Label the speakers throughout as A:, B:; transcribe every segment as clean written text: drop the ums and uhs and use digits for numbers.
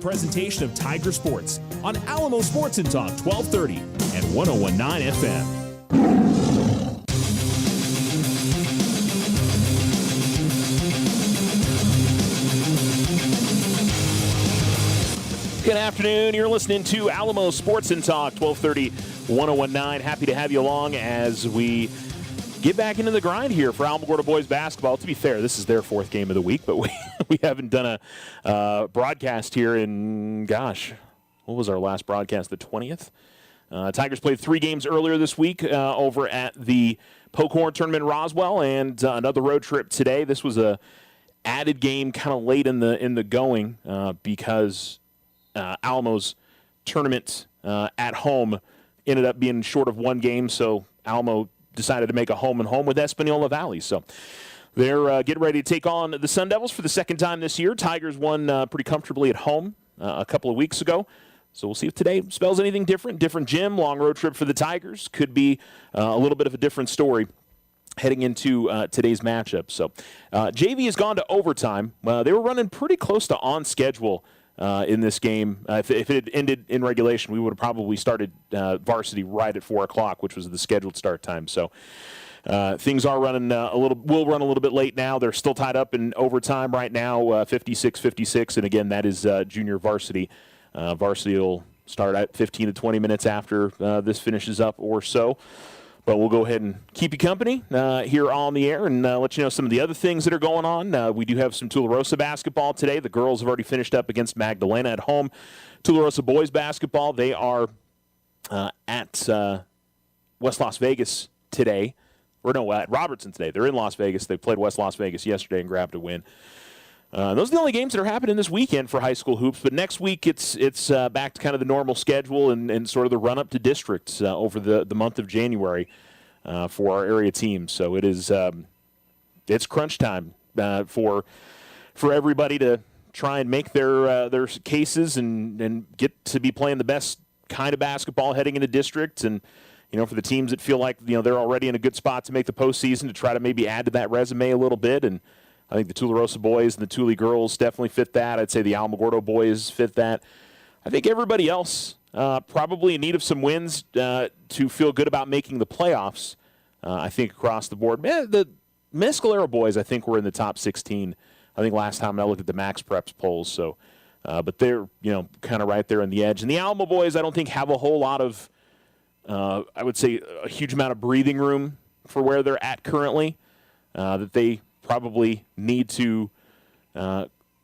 A: Presentation of Tiger Sports on Alamo Sports and Talk 1230 and 101.9 FM.
B: Good afternoon. You're listening to Alamo Sports and Talk 1230 101.9. Happy to have you along as we get back into the grind here for Alamogordo boys basketball. To be fair, this is their fourth game of the week, but we haven't done a broadcast here in, gosh, what was our last broadcast? The 20th? Tigers played 3 games earlier this week over at the Pokhorn Tournament in Roswell, and another road trip today. This was a added game kind of late in the going because Alamo's tournament at home ended up being short of 1 game, so Alamo decided to make a home-and-home with Espanola Valley. So they're getting ready to take on the Sun Devils for the second time this year. Tigers won pretty comfortably at home a couple of weeks ago. So we'll see if today spells anything different. Different gym, long road trip for the Tigers. Could be a little bit of a different story heading into today's matchup. So JV has gone to overtime. They were running pretty close to on schedule in this game. If it had ended in regulation, we would have probably started varsity right at 4 o'clock, which was the scheduled start time. So things are running will run a little bit late now. They're still tied up in overtime right now, 56-56. And again, that is junior varsity. Varsity will start at 15 to 20 minutes after this finishes up or so. But we'll go ahead and keep you company here on the air and let you know some of the other things that are going on. We do have some Tularosa basketball today. The girls have already finished up against Magdalena at home. Tularosa boys basketball, they are at West Las Vegas today. Or no, at Robertson today. They're in Las Vegas. They played West Las Vegas yesterday and grabbed a win. Those are the only games that are happening this weekend for high school hoops. But next week, it's back to kind of the normal schedule and sort of the run-up to districts over the month of January for our area teams. So it is it's crunch time for everybody to try and make their cases and get to be playing the best kind of basketball heading into districts. And for the teams that feel like they're already in a good spot to make the postseason, to try to maybe add to that resume a little bit. And I think the Tularosa boys and the Thule girls definitely fit that. I'd say the Alamogordo boys fit that. I think everybody else probably in need of some wins to feel good about making the playoffs. I think across the board. The Mescalero boys, I think, were in the top 16. I think last time I looked at the Max Preps polls. So, but they're kind of right there on the edge. And the Alamo boys, I don't think have a whole lot of, I would say, a huge amount of breathing room for where they're at currently. That they probably need to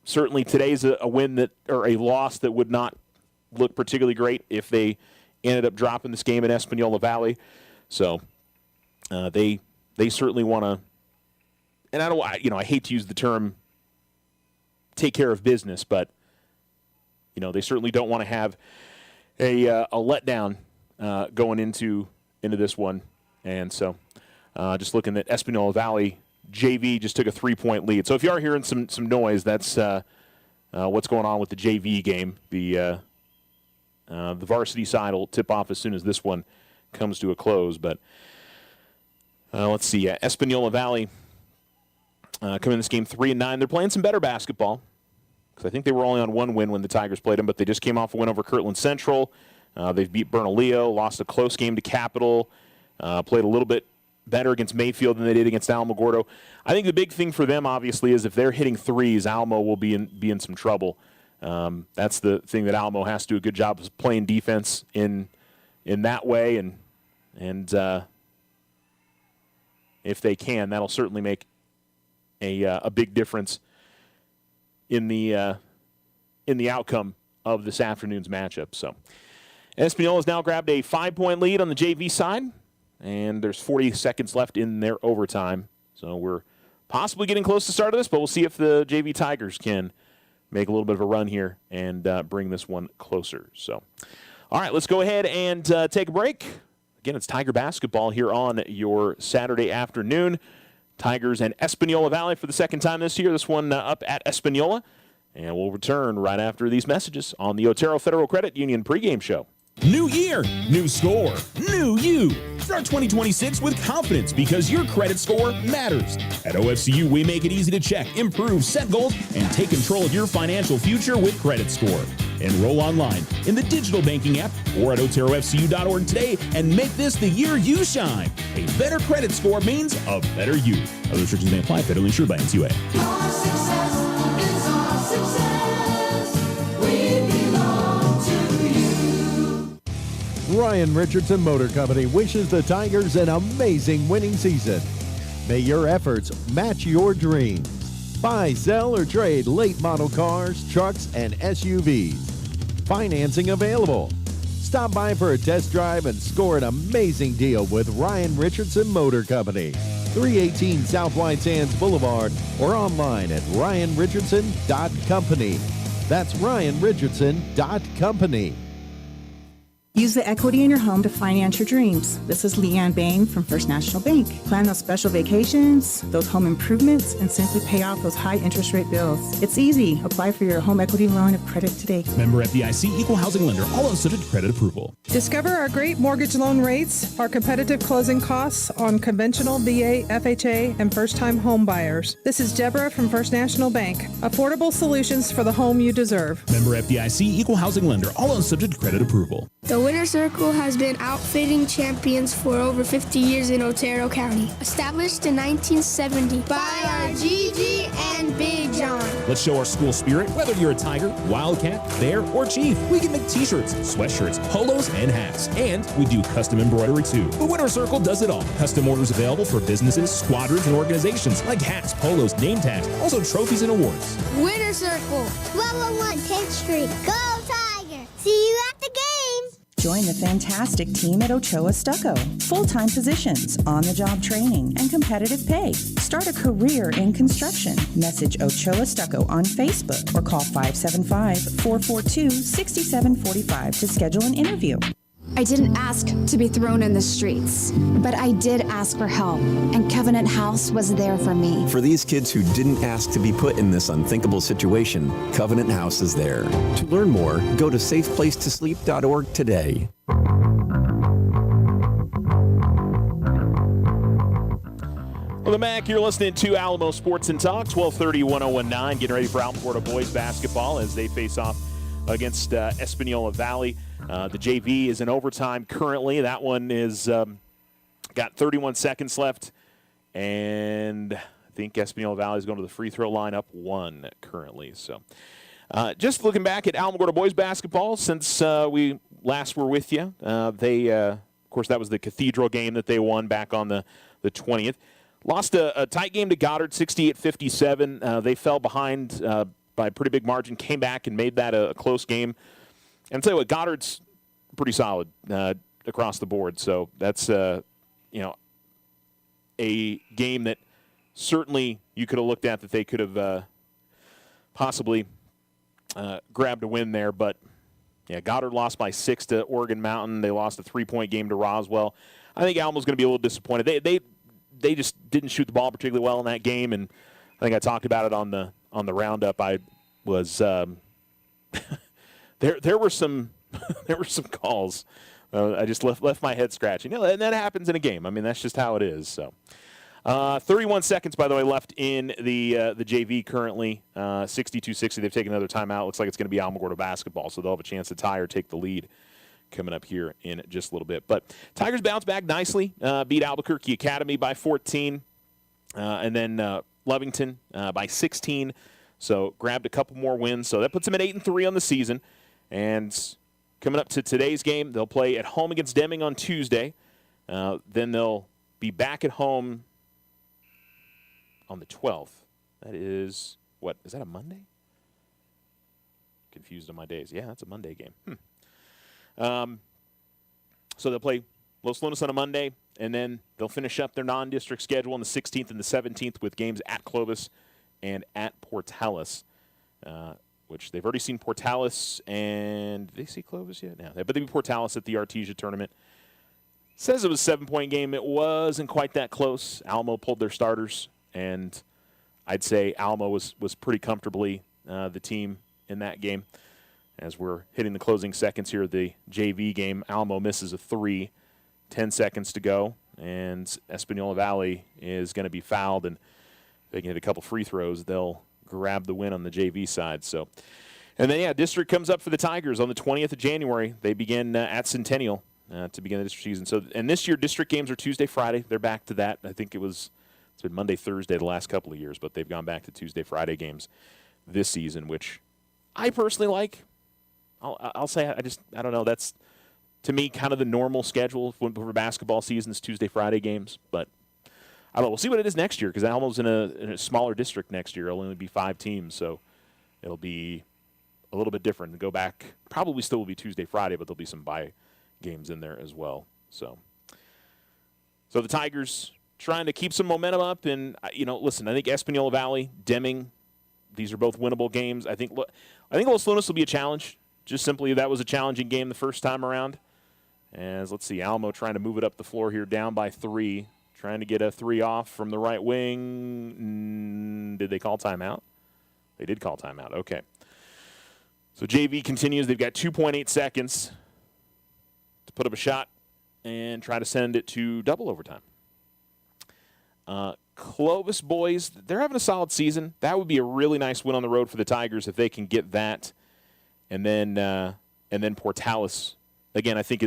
B: certainly today's a win that or a loss that would not look particularly great if they ended up dropping this game in Espanola Valley. So they certainly want to, and I hate to use the term take care of business, but they certainly don't want to have a letdown going into this one. And so just looking at Espanola Valley, JV just took a 3-point lead. So if you are hearing some noise, that's what's going on with the JV game. The varsity side will tip off as soon as this one comes to a close. But let's see. Espanola Valley coming in this game 3-9. They're playing some better basketball because I think they were only on 1 win when the Tigers played them, but they just came off a win over Kirtland Central. They've beat Bernalillo, lost a close game to Capital, played a little bit better against Mayfield than they did against Alamogordo. I think the big thing for them, obviously, is if they're hitting threes, Alamo will be in some trouble. That's the thing that Alamo has to do a good job of playing defense in that way, and if they can, that'll certainly make a big difference in the outcome of this afternoon's matchup. So Espanola has now grabbed a 5-point lead on the JV side. And there's 40 seconds left in their overtime. So we're possibly getting close to the start of this, but we'll see if the JV Tigers can make a little bit of a run here and bring this one closer. So, all right, let's go ahead and take a break. Again, it's Tiger basketball here on your Saturday afternoon. Tigers and Espanola Valley for the second time this year. This one up at Espanola. And we'll return right after these messages on the Otero Federal Credit Union pregame show.
A: New year, new score, new you. Start 2026 with confidence because your credit score matters. At OFCU, we make it easy to check, improve, set goals, and take control of your financial future with Credit Score. Enroll online in the digital banking app or at oterofcu.org today and make this the year you shine. A better credit score means a better you. Other restrictions may apply. Federally insured by NCUA.
C: Our success is our success. We belong to you.
D: Ryan Richardson Motor Company wishes the Tigers an amazing winning season. May your efforts match your dreams. Buy, sell, or trade late model cars, trucks, and SUVs. Financing available. Stop by for a test drive and score an amazing deal with Ryan Richardson Motor Company. 318 South White Sands Boulevard or online at ryanrichardson.company. That's ryanrichardson.company.
E: Use the equity in your home to finance your dreams. This is Leanne Bain from First National Bank. Plan those special vacations, those home improvements, and simply pay off those high interest rate bills. It's easy. Apply for your home equity line of credit today.
A: Member FDIC, equal housing lender, all else subject to credit approval.
F: Discover our great mortgage loan rates, our competitive closing costs on conventional, VA, FHA, and first-time home buyers. This is Deborah from First National Bank. Affordable solutions for the home you deserve.
A: Member FDIC, equal housing lender, all else subject to credit approval.
G: The Winter Circle has been outfitting champions for over 50 years in Otero County. Established in 1970 by our Gigi and Big John.
A: Let's show our school spirit. Whether you're a Tiger, Wildcat, Bear, or Chief, we can make t-shirts, sweatshirts, polos, and hats. And we do custom embroidery too. The Winter Circle does it all. Custom orders available for businesses, squadrons, and organizations like hats, polos, name tags, also trophies and awards.
G: Winter Circle.
H: 1201 10th Street. Go Tiger! See you at the game!
E: Join the fantastic team at Ochoa Stucco. Full-time positions, on-the-job training, and competitive pay. Start a career in construction. Message Ochoa Stucco on Facebook or call 575-442-6745 to schedule an interview.
I: I didn't ask to be thrown in the streets, but I did ask for help, and Covenant House was there for me.
J: For these kids who didn't ask to be put in this unthinkable situation, Covenant House is there. To learn more, go to safeplacetosleep.org today.
B: Welcome back. You're listening to Alamo Sports and Talk, 1230-1019. Getting ready for Alamogordo boys basketball as they face off against Espanola Valley. The JV is in overtime currently. That one is got 31 seconds left, and I think Espanola Valley is going to the free throw line up 1 currently. So just looking back at Alamogordo boys basketball since we last were with you. They, of course, that was the Cathedral game that they won back on the 20th. Lost a tight game to Goddard, 68-57. They fell behind by a pretty big margin, came back and made that a close game. And I'll tell you what, Goddard's pretty solid across the board. So that's, a game that certainly you could have looked at that they could have possibly grabbed a win there. But, yeah, Goddard lost by 6 to Oregon Mountain. They lost a 3-point game to Roswell. I think Alamo's going to be a little disappointed. They just didn't shoot the ball particularly well in that game, and I think I talked about it on the roundup. I was There were some calls. I just left my head scratching. And that happens in a game. I mean, that's just how it is. So, 31 seconds, by the way, left in the JV currently. 62-60. They've taken another timeout. Looks like it's going to be Alamogordo basketball, so they'll have a chance to tie or take the lead coming up here in just a little bit. But Tigers bounce back nicely. Beat Albuquerque Academy by 14, and then Lovington by 16. So grabbed a couple more wins. So that puts them at 8-3 on the season. And coming up to today's game, they'll play at home against Deming on Tuesday. Then they'll be back at home on the 12th. That is, what, is that a Monday? Confused on my days. Yeah, that's a Monday game. So they'll play Los Lunas on a Monday, and then they'll finish up their non-district schedule on the 16th and the 17th with games at Clovis and at Portales. Which they've already seen Portales, and did they see Clovis yet? No, but they beat Portales at the Artesia tournament. Says it was a 7-point game. It wasn't quite that close. Alamo pulled their starters, and I'd say Alamo was pretty comfortably the team in that game. As we're hitting the closing seconds here of the JV game, Alamo misses a 3, 10 seconds to go, and Espanola Valley is going to be fouled, and if they can hit a couple free throws, they'll grab the win on the JV side. So And then, district comes up for the Tigers on the 20th of January. They begin at Centennial to begin the district season. So, and this year, district games are Tuesday, Friday. They're back to that. I think it's been Monday, Thursday the last couple of years, but they've gone back to Tuesday, Friday games this season, which I personally like. I'll say I don't know. That's, to me, kind of the normal schedule for basketball seasons, Tuesday, Friday games. But I don't know. We'll see what it is next year, because Almo's in a smaller district next year. It'll only be 5 teams, so it'll be a little bit different. And go back, probably still will be Tuesday, Friday, but there'll be some bye games in there as well. So the Tigers trying to keep some momentum up. And, listen, I think Espanola Valley, Deming, these are both winnable games. I think Los Lunas will be a challenge. Just simply, that was a challenging game the first time around. As, let's see, Alamo trying to move it up the floor here, down by 3. Trying to get a 3 off from the right wing. Did they call timeout? They did call timeout. Okay. So JV continues. They've got 2.8 seconds to put up a shot and try to send it to double overtime. Clovis boys, they're having a solid season. That would be a really nice win on the road for the Tigers if they can get that. And then Portales, again, I think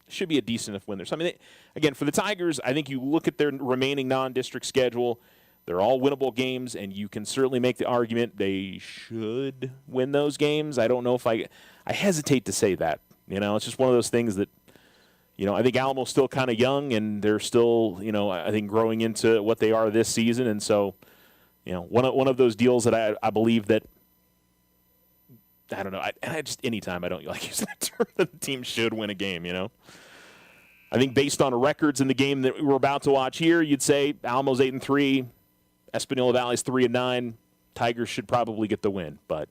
B: should be a decent enough win there. So, again, for the Tigers, I think you look at their remaining non-district schedule, they're all winnable games, and you can certainly make the argument they should win those games. I don't know if I hesitate to say that. It's just one of those things that, I think Alamo's still kind of young, and they're still, I think growing into what they are this season. And so, one of those deals that I believe that, I don't know, I just anytime I don't like using that term, that the team should win a game, I think based on records in the game that we're about to watch here, you'd say Alamo's 8-3, Espanola Valley's 3-9. Tigers should probably get the win, but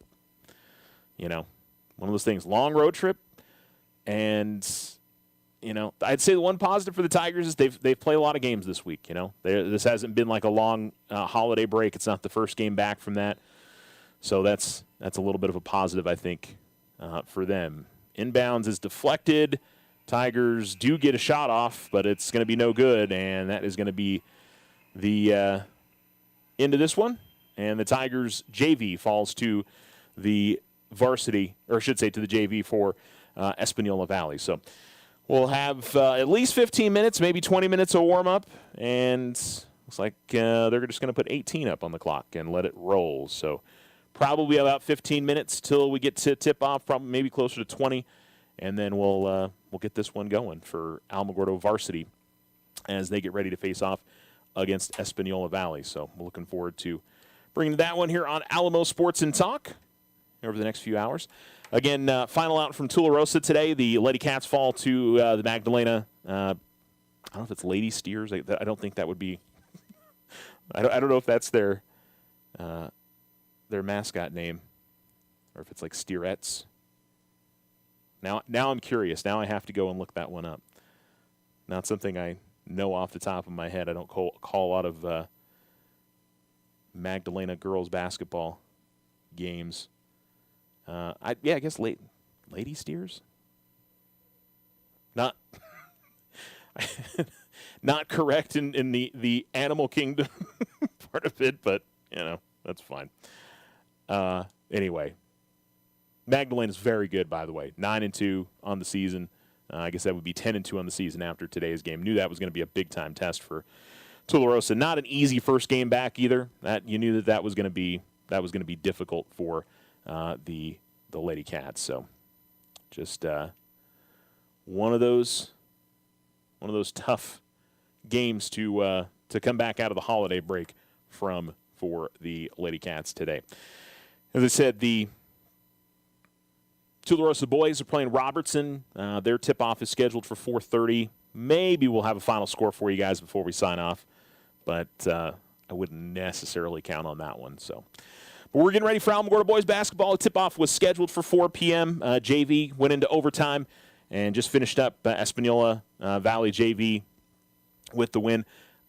B: one of those things. Long road trip, and I'd say the one positive for the Tigers is they've played a lot of games this week. This hasn't been like a long holiday break. It's not the first game back from that, so that's a little bit of a positive, I think, for them. Inbounds is deflected. Tigers do get a shot off, but it's going to be no good, and that is going to be the end of this one. And the Tigers JV falls to the varsity, or I should say to the JV for Espanola Valley. So we'll have at least 15 minutes, maybe 20 minutes of warm-up, and looks like they're just going to put 18 up on the clock and let it roll. So probably about 15 minutes till we get to tip-off, probably maybe closer to 20, and then we'll get this one going for Alamogordo varsity as they get ready to face off against Espanola Valley. So we're looking forward to bringing that one here on Alamo Sports and Talk over the next few hours. Again, final out from Tularosa today. The Lady Cats fall to the Magdalena. I don't know if it's Lady Steers. I don't think that would be. I don't know if that's their mascot name, or if it's like Steerettes. Now I'm curious. Now I have to go and look that one up. Not something I know off the top of my head. I don't call a lot of Magdalena girls basketball games. I guess Lady Steers. Not not correct in the animal kingdom part of it, but that's fine. Anyway, Magdalena's very good, by the way. 9-2 on the season. I guess that would be 10-2 on the season after today's game. Knew that was going to be a big-time test for Tularosa. Not an easy first game back either. You knew that was going to be difficult for the Lady Cats. So just one of those tough games to come back out of the holiday break for the Lady Cats today. As I said, the Tularosa boys are playing Robertson. Their tip-off is scheduled for 4:30. Maybe we'll have a final score for you guys before we sign off, but I wouldn't necessarily count on that one. So, but we're getting ready for Alamogordo boys basketball. The tip-off was scheduled for 4 p.m. JV went into overtime and just finished up Espanola Valley JV with the win.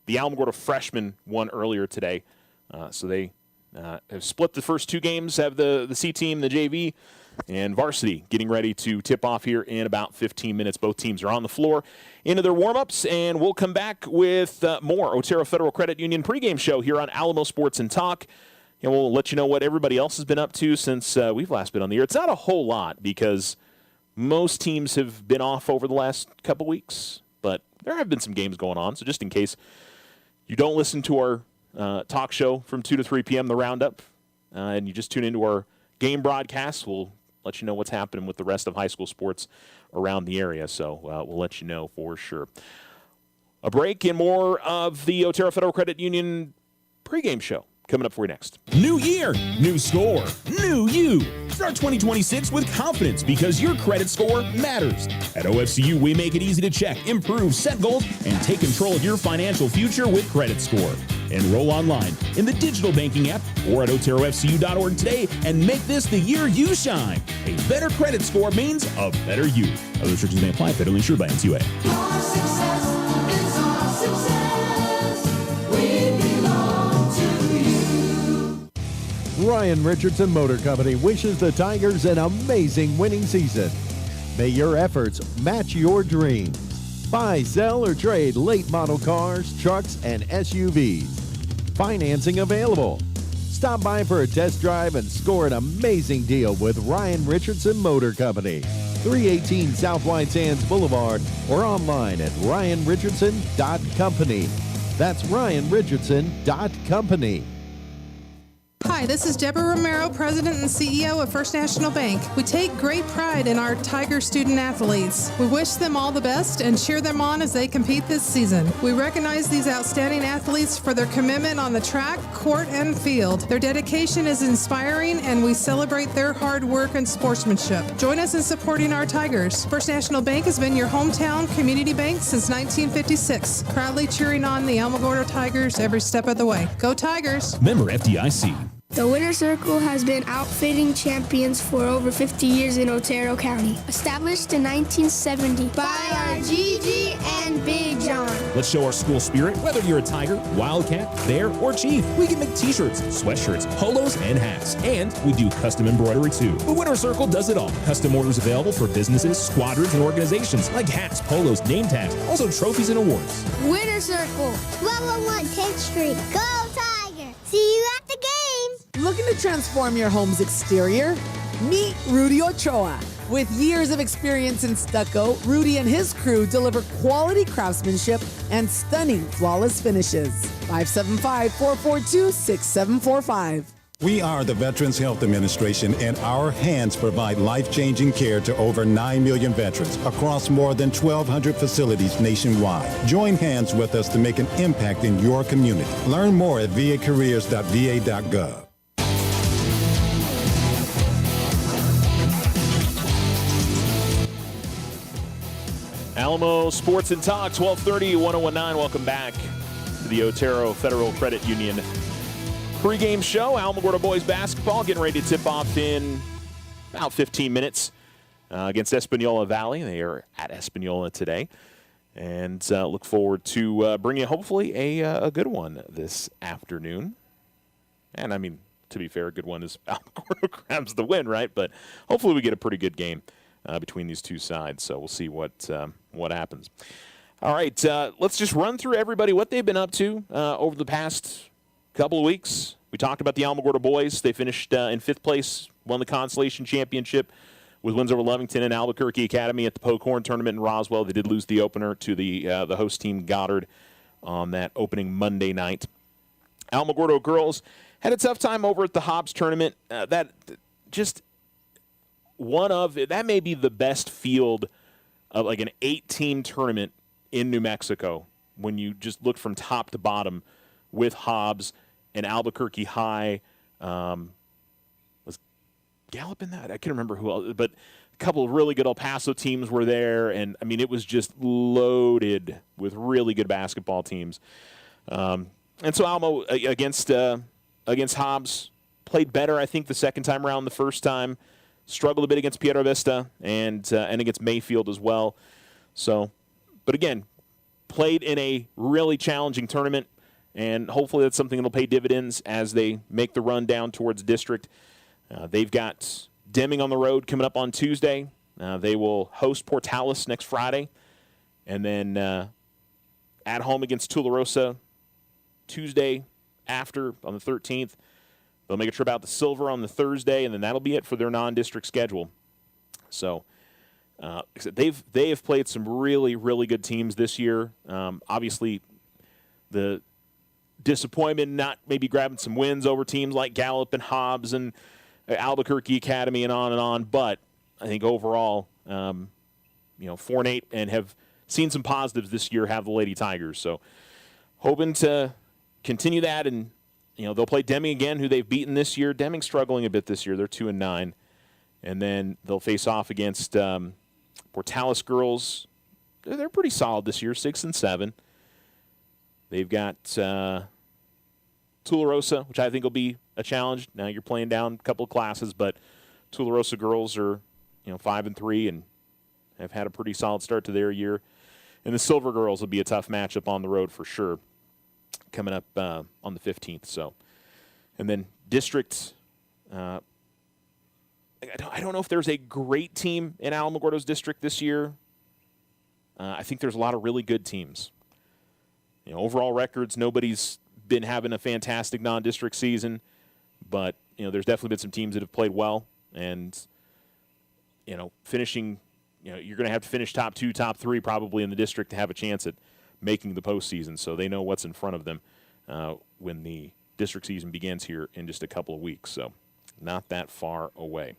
B: The Alamogordo freshmen won earlier today, so they have split the first 2 games, have the C team, the JV, and varsity getting ready to tip off here in about 15 minutes. Both teams are on the floor into their warm-ups, and we'll come back with more Otero Federal Credit Union pregame show here on Alamo Sports and Talk. we'll let you know what everybody else has been up to since we've last been on the air. It's not a whole lot because most teams have been off over the last couple weeks, but there have been some games going on. So just in case you don't listen to our talk show from 2 to 3 p.m., the Roundup, and you just tune into our game broadcast, we'll let you know what's happening with the rest of high school sports around the area. So we'll let you know for sure. A break and more of the Otero Federal Credit Union pregame show coming up for you next.
A: New year, new score, new you. Start 2026 with confidence because your credit score matters. At OFCU, we make it easy to check, improve, set goals, and take control of your financial future with Credit Score. Enroll online in the digital banking app or at OteroFCU.org today and make this the year you shine. A better credit score means a better you. Other restrictions may apply. Federally insured by NCUA.
C: Our success is our success. We belong to you.
D: Ryan Richardson Motor Company wishes the Tigers an amazing winning season. May your efforts match your dreams. Buy, sell, or trade late model cars, trucks, and SUVs. Financing available. Stop by for a test drive and score an amazing deal with Ryan Richardson Motor Company. 318 South White Sands Boulevard or online at ryanrichardson.company. That's ryanrichardson.company.
F: Hi, this is Deborah Romero, President and CEO of First National Bank. We take great pride in our Tiger student athletes. We wish them all the best and cheer them on as they compete this season. We recognize these outstanding athletes for their commitment on the track, court, and field. Their dedication is inspiring, and we celebrate their hard work and sportsmanship. Join us in supporting our Tigers. First National Bank has been your hometown community bank since 1956, proudly cheering on the Alamogordo Tigers every step of the way. Go Tigers!
A: Member FDIC.
G: The Winter Circle has been outfitting champions for over 50 years in Otero County. Established in 1970 by our Gigi and Big John.
A: Let's show our school spirit. Whether you're a Tiger, Wildcat, Bear, or Chief, we can make t-shirts, sweatshirts, polos, and hats. And we do custom embroidery too. The Winter Circle does it all. Custom orders available for businesses, squadrons, and organizations like hats, polos, name tags, also trophies and awards.
G: Winter Circle.
H: 1201 10th Street. Go Tiger! See you at the game!
K: Looking to transform your home's exterior? Meet Rudy Ochoa. With years of experience in stucco, Rudy and his crew deliver quality craftsmanship and stunning flawless finishes. 575-442-6745.
L: We are the Veterans Health Administration, and our hands provide life-changing care to over 9 million veterans across more than 1,200 facilities nationwide. Join hands with us to make an impact in your community. Learn more at vacareers.va.gov.
B: Alamo Sports and Talk, 1230, 1019. Welcome back to the Otero Federal Credit Union pregame show. Alamogordo boys basketball getting ready to tip off in about 15 minutes against Espanola Valley. They are at Espanola today. And look forward to bringing you hopefully a good one this afternoon. And, I mean, to be fair, a good one is Alamogordo grabs the win, right? But hopefully we get a pretty good game between these two sides. So we'll see what happens. All right, let's just run through everybody, what they've been up to over the past couple of weeks. We talked about the Alamogordo boys. They finished in 5th place, won the Consolation Championship with wins over Lovington and Albuquerque Academy at the Poke Horn Tournament in Roswell. They did lose the opener to the host team, Goddard, on that opening Monday night. Alamogordo girls had a tough time over at the Hobbs Tournament. That may be the best field of like an 8-team tournament in New Mexico when you just look from top to bottom with Hobbs and Albuquerque High. Was Gallup in that? I can't remember who else, but a couple of really good El Paso teams were there, and I mean it was just loaded with really good basketball teams. And so Alamo against Hobbs played better, I think, the second time around. The first time struggled a bit against Piedra Vista and against Mayfield as well. So, but again, played in a really challenging tournament, and hopefully that's something that'll pay dividends as they make the run down towards district. They've got Deming on the road coming up on Tuesday. They will host Portales next Friday, and then at home against Tularosa Tuesday after on the 13th. They'll make a trip out to Silver on the Thursday, and then that'll be it for their non-district schedule. So they have played some really, really good teams this year. Obviously, the disappointment not maybe grabbing some wins over teams like Gallup and Hobbs and Albuquerque Academy and on, but I think overall, 4-8 and have seen some positives this year, have the Lady Tigers. So hoping to continue that, and they'll play Deming again, who they've beaten this year. Deming's struggling a bit this year. They're 2-9. And then they'll face off against Portales girls. They're pretty solid this year, 6-7. They've got Tularosa, which I think will be a challenge. Now you're playing down a couple of classes, but Tularosa girls are 5-3 and have had a pretty solid start to their year. And the Silver girls will be a tough matchup on the road for sure, coming up on the 15th. So, and then district. I don't know if there's a great team in Alamogordo's district this year. I think there's a lot of really good teams. Overall records, nobody's been having a fantastic non-district season, but there's definitely been some teams that have played well, and finishing. You're going to have to finish top 2, top 3 probably in the district to have a chance at making the postseason. So they know what's in front of them when the district season begins here in just a couple of weeks. So not that far away.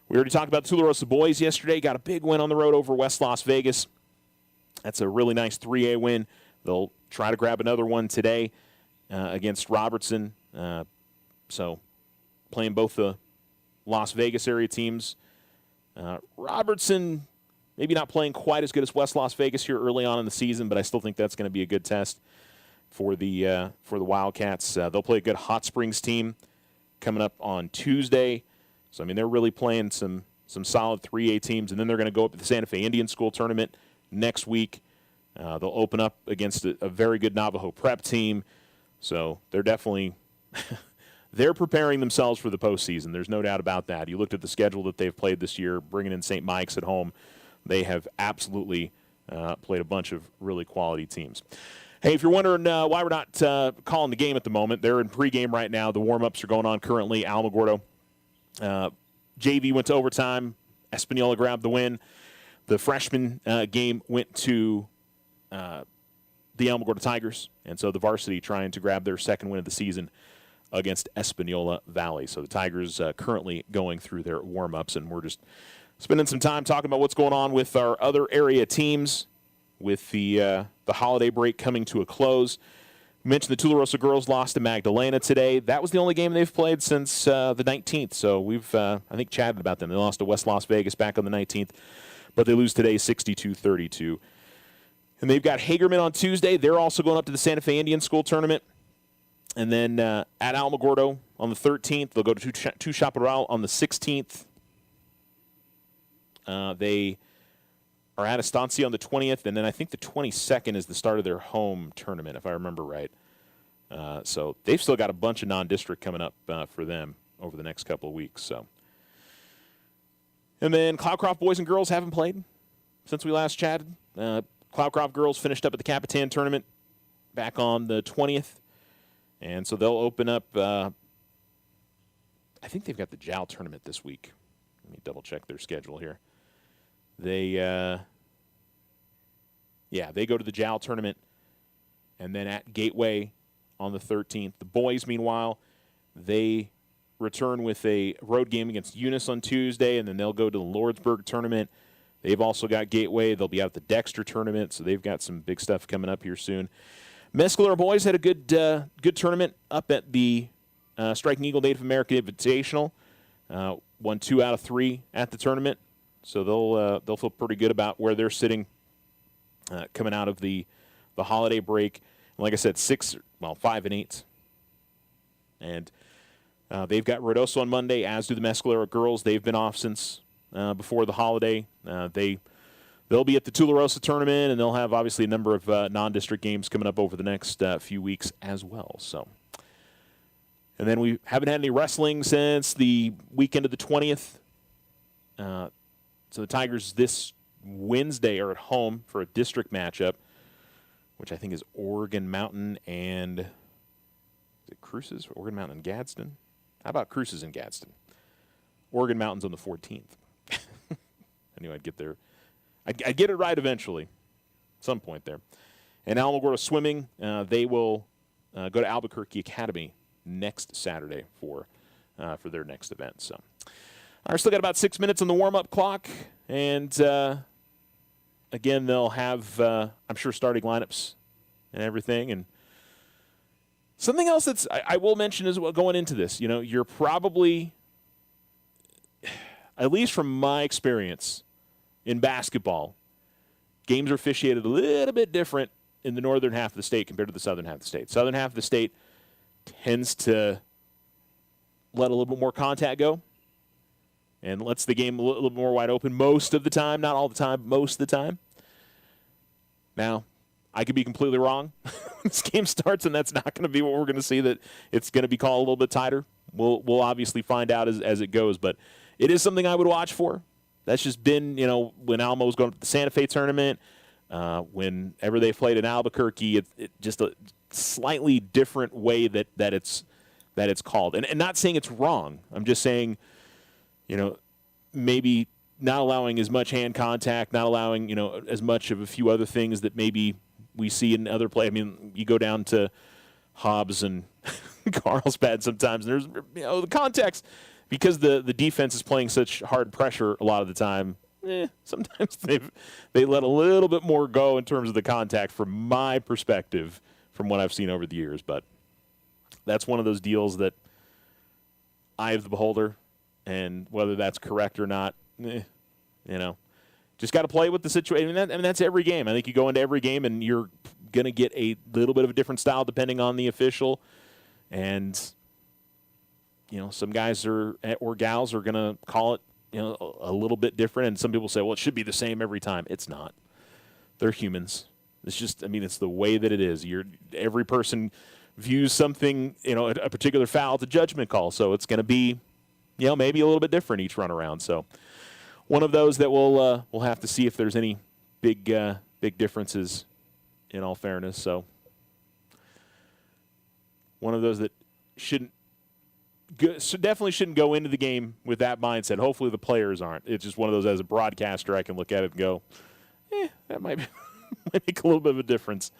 B: We already talked about Tularosa boys yesterday. Got a big win on the road over West Las Vegas. That's a really nice 3A win. They'll try to grab another one today against Robertson. So playing both the Las Vegas area teams. Robertson maybe not playing quite as good as West Las Vegas here early on in the season, but I still think that's going to be a good test for the Wildcats. They'll play a good Hot Springs team coming up on Tuesday. So, they're really playing some solid 3A teams, and then they're going to go up to the Santa Fe Indian School tournament next week. They'll open up against a very good Navajo prep team. So they're definitely they're preparing themselves for the postseason. There's no doubt about that. You looked at the schedule that they've played this year, bringing in St. Mike's at home. They have absolutely played a bunch of really quality teams. Hey, if you're wondering why we're not calling the game at the moment, they're in pregame right now. The warm-ups are going on currently. Alamogordo JV went to overtime. Espanola grabbed the win. The freshman game went to the Alamogordo Tigers, and so the varsity trying to grab their second win of the season against Espanola Valley. So the Tigers currently going through their warm-ups, and we're just spending some time talking about what's going on with our other area teams with the holiday break coming to a close. We mentioned the Tularosa girls lost to Magdalena today. That was the only game they've played since the 19th, so we've, I think, chatted about them. They lost to West Las Vegas back on the 19th, but they lose today 62-32. And they've got Hagerman on Tuesday. They're also going up to the Santa Fe Indian School tournament. And then at Alamogordo on the 13th, they'll go to Chaparral on the 16th. They are at Estancia on the 20th, and then I think the 22nd is the start of their home tournament, if I remember right. So they've still got a bunch of non-district coming up for them over the next couple of weeks. So, and then Cloudcroft boys and girls haven't played since we last chatted. Cloudcroft girls finished up at the Capitan tournament back on the 20th, and so they'll open up. I think they've got the JAL tournament this week. Let me double-check their schedule here. They go to the JAL tournament, and then at Gateway on the 13th. The boys, meanwhile, they return with a road game against Eunice on Tuesday, and then they'll go to the Lordsburg tournament. They've also got Gateway. They'll be out at the Dexter tournament, so they've got some big stuff coming up here soon. Mescalero boys had a good tournament up at the Striking Eagle Native American Invitational. Won 2 out of 3 at the tournament, so they'll feel pretty good about where they're sitting coming out of the holiday break. And like I said, 5-8, and they've got Ruidoso on Monday, as do the Mescalero girls. They've been off since before the holiday. They'll be at the Tularosa tournament, and they'll have obviously a number of non-district games coming up over the next few weeks as well. So, and then we haven't had any wrestling since the weekend of the 20th. So the Tigers this Wednesday are at home for a district matchup, which I think is Oregon Mountain and is it Cruces? Oregon Mountain and Gadsden. How about Cruces in Gadsden? Oregon Mountain's on the 14th. I knew I'd get there. I'd get it right eventually, some point there. And Alamogordo Swimming, they will go to Albuquerque Academy next Saturday for their next event. So, all right, still got about 6 minutes on the warm-up clock, and again, they'll have, I'm sure, starting lineups and everything. And something else that's I will mention is going into this. You know, you're probably, at least from my experience in basketball, games are officiated a little bit different in the northern half of the state compared to the southern half of the state. Southern half of the state tends to let a little bit more contact go and lets the game a little bit more wide open most of the time. Not all the time, most of the time. Now, I could be completely wrong. This game starts, and that's not going to be what we're going to see, that it's going to be called a little bit tighter. We'll obviously find out as it goes, but it is something I would watch for. That's just been, you know, when Alamo was going to the Santa Fe tournament, whenever they played in Albuquerque, it just a slightly different way that it's called. And not saying it's wrong. I'm just saying, you know, maybe not allowing as much hand contact, not allowing, you know, as much of a few other things that maybe we see in other play. I mean, you go down to Hobbs and Carlsbad sometimes, and there's, you know, the context, because the defense is playing such hard pressure a lot of the time, sometimes they let a little bit more go in terms of the contact from my perspective, from what I've seen over the years. But that's one of those deals that eye of the beholder, and whether that's correct or not, you know, just got to play with the situation. I mean, that's every game. I think you go into every game and you're going to get a little bit of a different style depending on the official. And, you know, some guys or gals are going to call it, you know, a little bit different. And some people say, well, it should be the same every time. It's not. They're humans. It's just, I mean, it's the way that it is. Every person views something, you know, a particular foul, it's a judgment call. So it's going to be, you know, maybe a little bit different each run around. So one of those that we'll have to see if there's any big differences, in all fairness. So one of those that definitely shouldn't go into the game with that mindset. Hopefully the players aren't. It's just one of those, as a broadcaster, I can look at it and go, that might make a little bit of a difference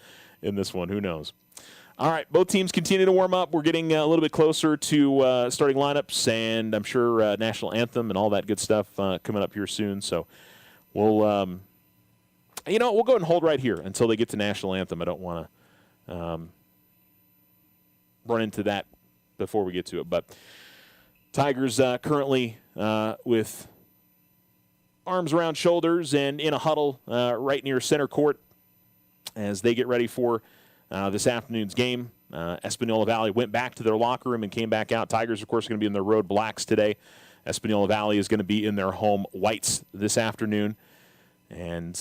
B: in this one. Who knows? All right, both teams continue to warm up. We're getting a little bit closer to starting lineups, and I'm sure national anthem and all that good stuff coming up here soon. So we'll go ahead and hold right here until they get to national anthem. I don't want to run into that before we get to it. But Tigers currently with arms around shoulders and in a huddle right near center court as they get ready for this afternoon's game. Espanola Valley went back to their locker room and came back out. Tigers, of course, are going to be in their road blacks today. Espanola Valley is going to be in their home whites this afternoon. And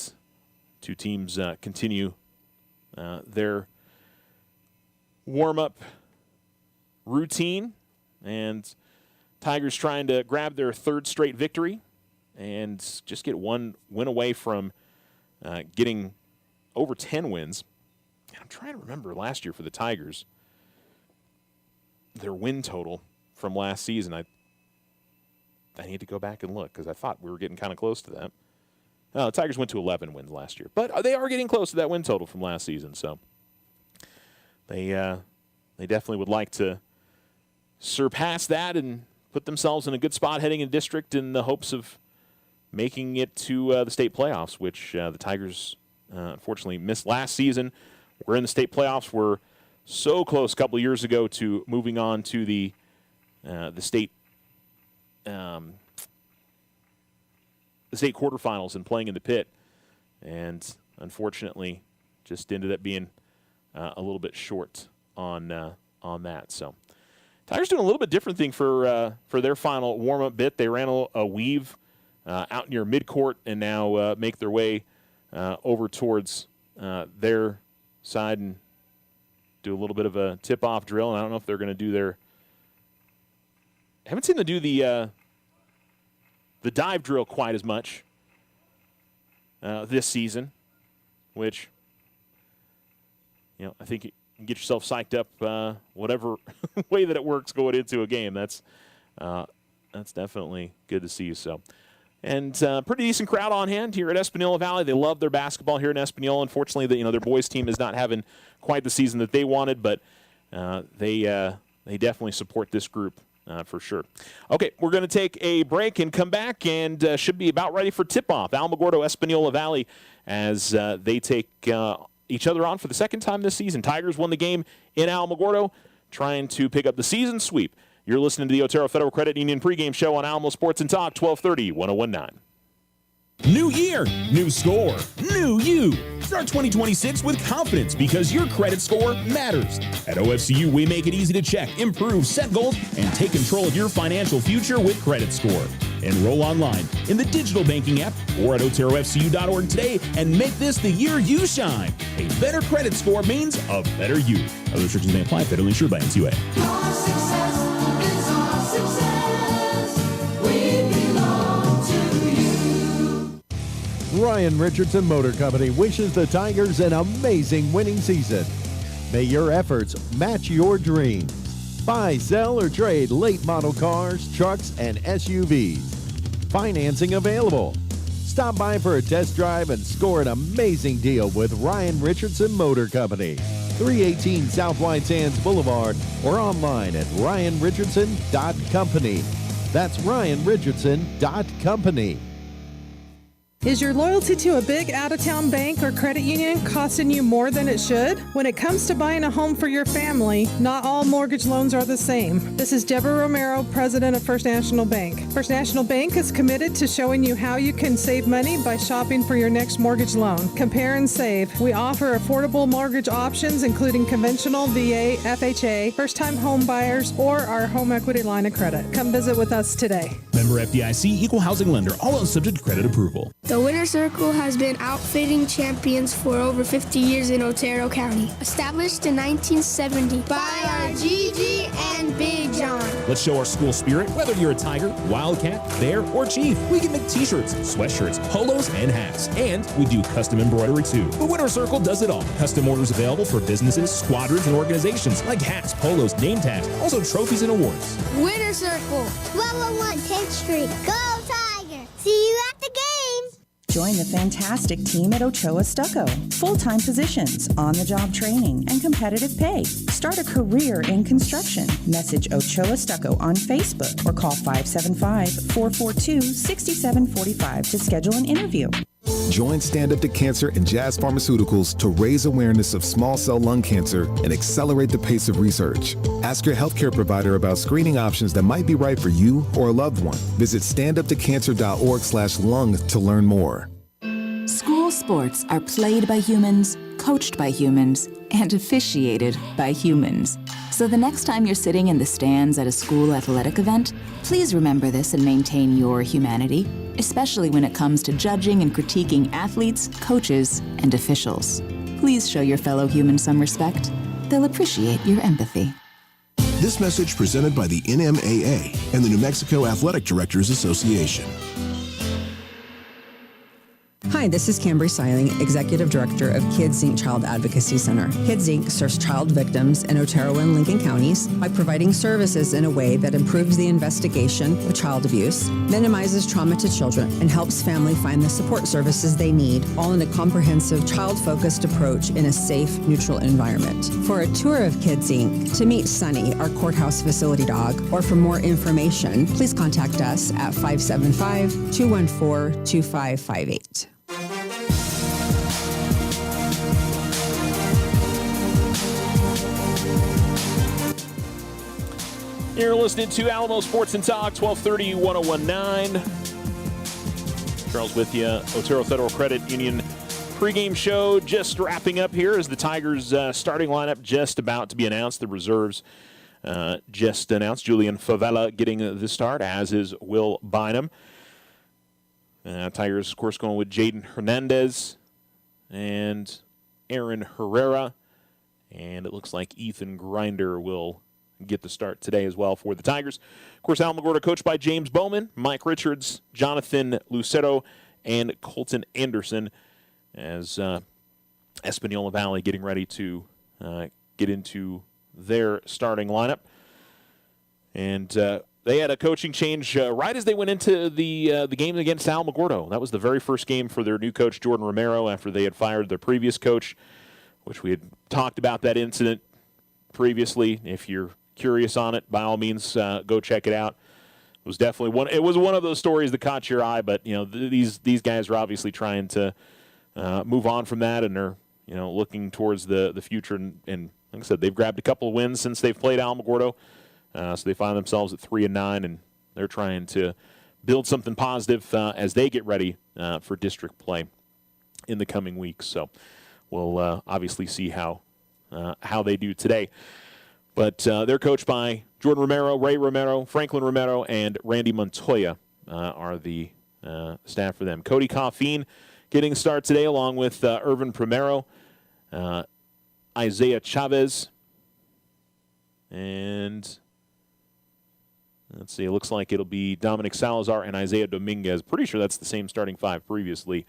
B: two teams continue their warm-up routine. And Tigers trying to grab their third straight victory and just get one win away from getting over 10 wins. I'm trying to remember last year for the Tigers, their win total from last season. I need to go back and look because I thought we were getting kind of close to that. The Tigers went to 11 wins last year, but they are getting close to that win total from last season. So they definitely would like to surpass that and put themselves in a good spot heading in district in the hopes of making it to the state playoffs, which the Tigers unfortunately missed last season. We're in the state playoffs. We're so close a couple of years ago to moving on to the state quarterfinals and playing in the pit, and unfortunately, just ended up being a little bit short on that. So, Tigers doing a little bit different thing for their final warm-up bit. They ran a weave out near midcourt and now make their way over towards their side and do a little bit of a tip-off drill. And I don't know if they're going to do their – I haven't seen them do the dive drill quite as much this season, which, you know, I think get yourself psyched up whatever way that it works going into a game. That's definitely good to see. So, and pretty decent crowd on hand here at Espanola Valley. They love their basketball here in Espanola. Unfortunately, their boys team is not having quite the season that they wanted, but they definitely support this group for sure. Okay, we're going to take a break and come back, and should be about ready for tip-off. Alamogordo, Espanola Valley, as they take each other on for the second time this season. Tigers won the game in Alamogordo, trying to pick up the season sweep. You're listening to the Otero Federal Credit Union pregame show on Alamo Sports and Talk, 1230, 1019.
A: New year, new score, new you. Start 2026 with confidence because your credit score matters. At OFCU, we make it easy to check, improve, set goals, and take control of your financial future with Credit Score. Enroll online in the digital banking app or at OteroFCU.org today and make this the year you shine. A better credit score means a better you. Other restrictions may apply. Federally insured by NCUA.
C: Your success is our success. We belong to you.
D: Ryan Richardson Motor Company wishes the Tigers an amazing winning season. May your efforts match your dreams. Buy, sell, or trade late model cars, trucks, and SUVs. Financing available. Stop by for a test drive and score an amazing deal with Ryan Richardson Motor Company. 318 South White Sands Boulevard or online at ryanrichardson.company. That's ryanrichardson.company.
F: Is your loyalty to a big out-of-town bank or credit union costing you more than it should? When it comes to buying a home for your family, not all mortgage loans are the same. This is Deborah Romero, president of First National Bank. First National Bank is committed to showing you how you can save money by shopping for your next mortgage loan. Compare and save. We offer affordable mortgage options, including conventional, VA, FHA, first-time home buyers, or our home equity line of credit. Come visit with us today.
A: Member FDIC, equal housing lender, all loans subject to credit approval.
G: The Winter Circle has been outfitting champions for over 50 years in Otero County. Established in 1970 by our Gigi and Big John.
A: Let's show our school spirit. Whether you're a Tiger, Wildcat, Bear, or Chief, we can make t-shirts, sweatshirts, polos, and hats. And we do custom embroidery too. The Winter Circle does it all. Custom orders available for businesses, squadrons, and organizations like hats, polos, name tags, also trophies and awards.
G: Winter Circle.
H: 1201 10th Street. Go Tiger! See you at the game!
M: Join the fantastic team at Ochoa Stucco. Full-time positions, on-the-job training, and competitive pay. Start a career in construction. Message Ochoa Stucco on Facebook or call 575-442-6745 to schedule an interview.
N: Join Stand Up to Cancer and Jazz Pharmaceuticals to raise awareness of small cell lung cancer and accelerate the pace of research. Ask your healthcare provider about screening options that might be right for you or a loved one. Visit standuptocancer.org/lung to learn more.
O: School sports are played by humans, coached by humans, and officiated by humans. So the next time you're sitting in the stands at a school athletic event, please remember this and maintain your humanity, especially when it comes to judging and critiquing athletes, coaches, and officials. Please show your fellow humans some respect. They'll appreciate your empathy.
P: This message presented by the NMAA and the New Mexico Athletic Directors Association.
Q: Hi, this is Cambry Seiling, Executive Director of Kids Inc. Child Advocacy Center. Kids Inc. serves child victims in Otero and Lincoln counties by providing services in a way that improves the investigation of child abuse, minimizes trauma to children, and helps family find the support services they need, all in a comprehensive, child-focused approach in a safe, neutral environment. For a tour of Kids Inc., to meet Sunny, our courthouse facility dog, or for more information, please contact us at 575-214-2558.
B: You're listening to Alamo Sports and Talk, 1230, 1019. Charles with you, Otero Federal Credit Union pregame show just wrapping up here as the Tigers' starting lineup just about to be announced. The reserves just announced. Julian Favela getting the start, as is Will Bynum. Tigers, of course, going with Jaden Hernandez and Aaron Herrera. And it looks like Ethan Grinder will get the start today as well for the Tigers. Of course, Alamogordo coached by James Bowman, Mike Richards, Jonathan Lucero, and Colton Anderson, as Espanola Valley getting ready to get into their starting lineup. And they had a coaching change right as they went into the game against Alamogordo. That was the very first game for their new coach, Jordan Romero, after they had fired their previous coach, which we had talked about that incident previously. If you're curious on it, by all means, go check it out. It was definitely one of those stories that caught your eye, but these guys are obviously trying to move on from that, and they're looking towards the future. And like I said, they've grabbed a couple of wins since they've played Alamogordo. So they find themselves at 3-9, and they're trying to build something positive as they get ready for district play in the coming weeks. So we'll obviously see how they do today. But they're coached by Jordan Romero, Ray Romero, Franklin Romero, and Randy Montoya are the staff for them. Cody Coffeen getting a start today along with Irvin Primero, Isaiah Chavez, and let's see, it looks like it'll be Dominic Salazar and Isaiah Dominguez. Pretty sure that's the same starting five previously.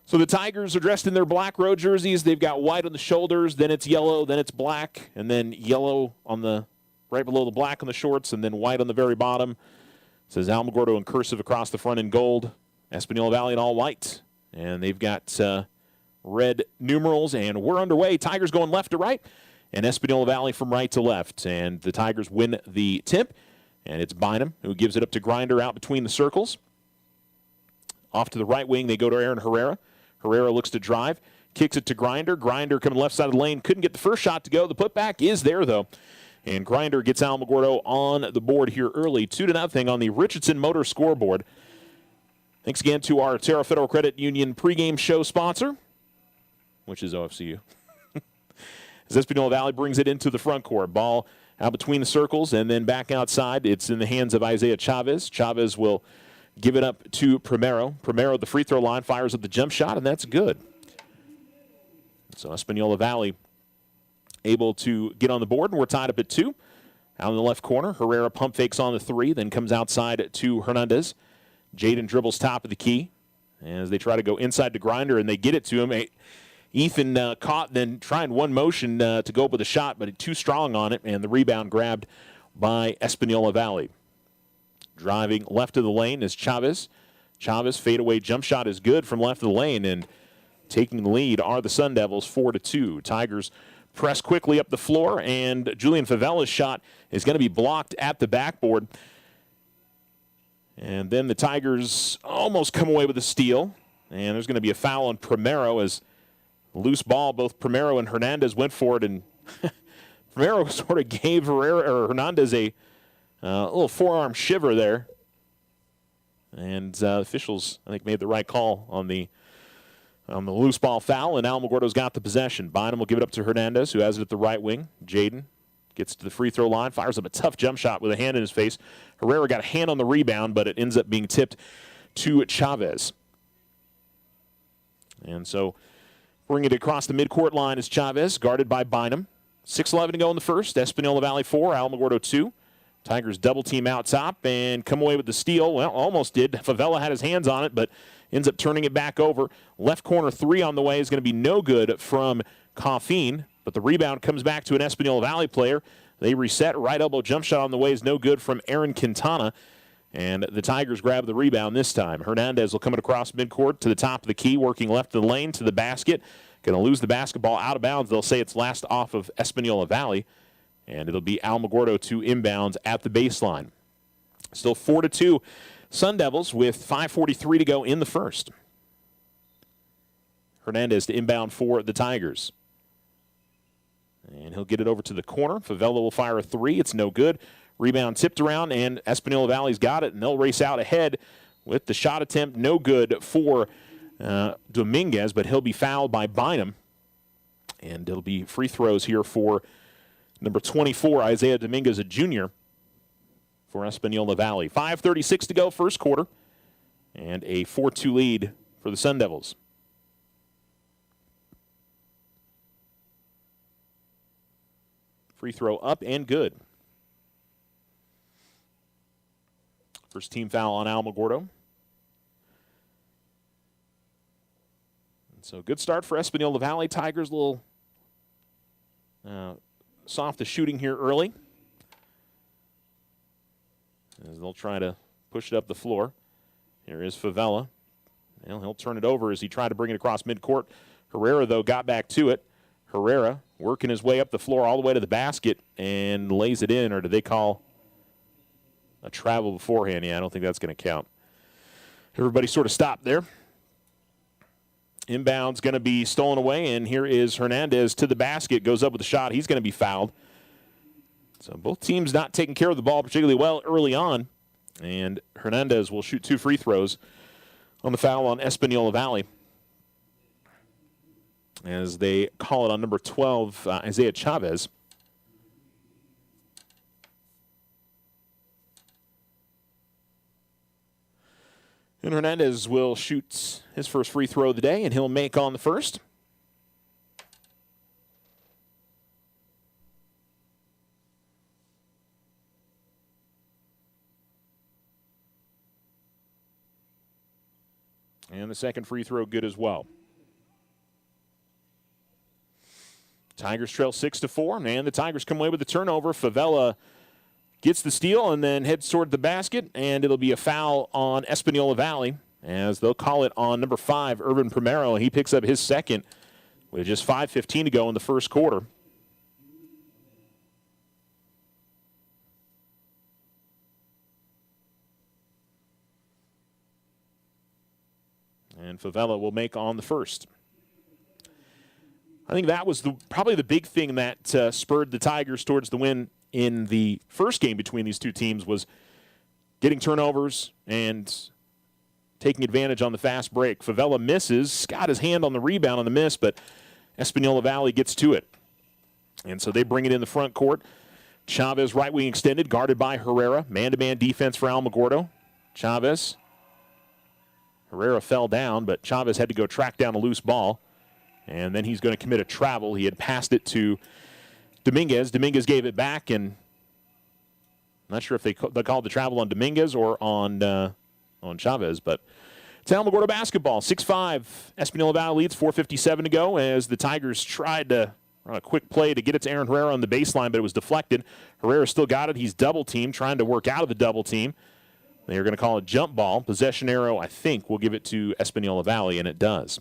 B: So the Tigers are dressed in their black road jerseys. They've got white on the shoulders, then it's yellow, then it's black, and then yellow on the right below the black on the shorts, and then white on the very bottom. It says Alamogordo in cursive across the front in gold. Espanola Valley in all white. And they've got red numerals, and we're underway. Tigers going left to right, and Espanola Valley from right to left. And the Tigers win the tip. And it's Bynum who gives it up to Grinder out between the circles. Off to the right wing, they go to Aaron Herrera. Herrera looks to drive, kicks it to Grinder. Grinder coming left side of the lane. Couldn't get the first shot to go. The putback is there, though. And Grinder gets Alamogordo on the board here early. 2-0 on the Richardson Motor scoreboard. Thanks again to our Terra Federal Credit Union pregame show sponsor, which is OFCU. As Espanola Valley brings it into the front court. Ball out between the circles and then back outside. It's in the hands of Isaiah Chavez. Chavez will give it up to Primero. Primero at the free throw line fires up the jump shot, and that's good. So Espanola Valley able to get on the board, and we're tied up at 2. Out in the left corner, Herrera pump fakes on the 3, then comes outside to Hernandez. Jaden dribbles top of the key as they try to go inside to Grinder, and they get it to him. Ethan caught, then trying one motion to go up with a shot, but too strong on it, and the rebound grabbed by Espanola Valley. Driving left of the lane is Chavez. Chavez fadeaway jump shot is good from left of the lane, and taking the lead are the Sun Devils 4-2. Tigers press quickly up the floor, and Julian Favela's shot is going to be blocked at the backboard. And then the Tigers almost come away with a steal, and there's going to be a foul on Primero as loose ball. Both Primero and Hernandez went for it, and Primero sort of gave Hernandez a little forearm shiver there. And officials, I think, made the right call on the loose ball foul, and Alamogordo's got the possession. Bynum will give it up to Hernandez, who has it at the right wing. Jaden gets to the free throw line, fires up a tough jump shot with a hand in his face. Herrera got a hand on the rebound, but it ends up being tipped to Chavez. And so bringing it across the midcourt line is Chavez, guarded by Bynum. 6:11 to go in the first. Espanola Valley 4, Alamogordo 2. Tigers double team out top and come away with the steal. Well, almost did. Favela had his hands on it, but ends up turning it back over. Left corner 3 on the way is going to be no good from Coffeen, but the rebound comes back to an Espanola Valley player. They reset. Right elbow jump shot on the way is no good from Aaron Quintana, and the Tigers grab the rebound this time. Hernandez will come it across midcourt to the top of the key, working left of the lane to the basket. Going to lose the basketball out of bounds. They'll say it's last off of Espanola Valley, and it'll be Alamogordo to inbounds at the baseline. Still 4-2 Sun Devils with 5:43 to go in the first. Hernandez to inbound for the Tigers. And he'll get it over to the corner. Favela will fire a 3. It's no good. Rebound tipped around, and Espanola Valley's got it, and they'll race out ahead with the shot attempt. No good for Dominguez, but he'll be fouled by Bynum. And it'll be free throws here for number 24, Isaiah Dominguez, a junior, for Espanola Valley. 5:36 to go, first quarter, and a 4-2 lead for the Sun Devils. Free throw up and good. First team foul on Alamogordo. And so good start for Espanola Valley. Tigers a little soft the shooting here early, as they'll try to push it up the floor. Here is Favela. Well, he'll turn it over as he tried to bring it across midcourt. Herrera, though, got back to it. Herrera working his way up the floor all the way to the basket and lays it in, or did they call a travel beforehand? Yeah, I don't think that's going to count. Everybody sort of stopped there. Inbound's going to be stolen away, and here is Hernandez to the basket, goes up with a shot. He's going to be fouled. So both teams not taking care of the ball particularly well early on, and Hernandez will shoot 2 free throws on the foul on Espanola Valley, as they call it on number 12, Isaiah Chavez. And Hernandez will shoot his first free throw of the day, and he'll make on the first. And the second free throw good as well. Tigers trail 6-4, and the Tigers come away with the turnover. Favela gets the steal and then heads toward the basket, and it'll be a foul on Espanola Valley, as they'll call it on number 5, Urban Primero. He picks up his second with just 5:15 to go in the first quarter. And Favela will make on the first. I think that was probably the big thing that spurred the Tigers towards the win in the first game between these two teams, was getting turnovers and taking advantage on the fast break. Favela misses, got his hand on the rebound on the miss, but Espanola Valley gets to it. And so they bring it in the front court. Chavez right wing extended, guarded by Herrera. Man-to-man defense for Alamogordo. Chavez. Herrera fell down, but Chavez had to go track down a loose ball. And then he's going to commit a travel. He had passed it to Dominguez. Dominguez gave it back, and I'm not sure if they called the travel on Dominguez or on Chavez, but it's Alamogordo basketball. 6-5. Espanola Valley leads, 4:57 to go, as the Tigers tried to run a quick play to get it to Aaron Herrera on the baseline, but it was deflected. Herrera still got it. He's double-teamed, trying to work out of the double-team. They're going to call it jump ball. Possession arrow, I think, will give it to Espanola Valley, and it does.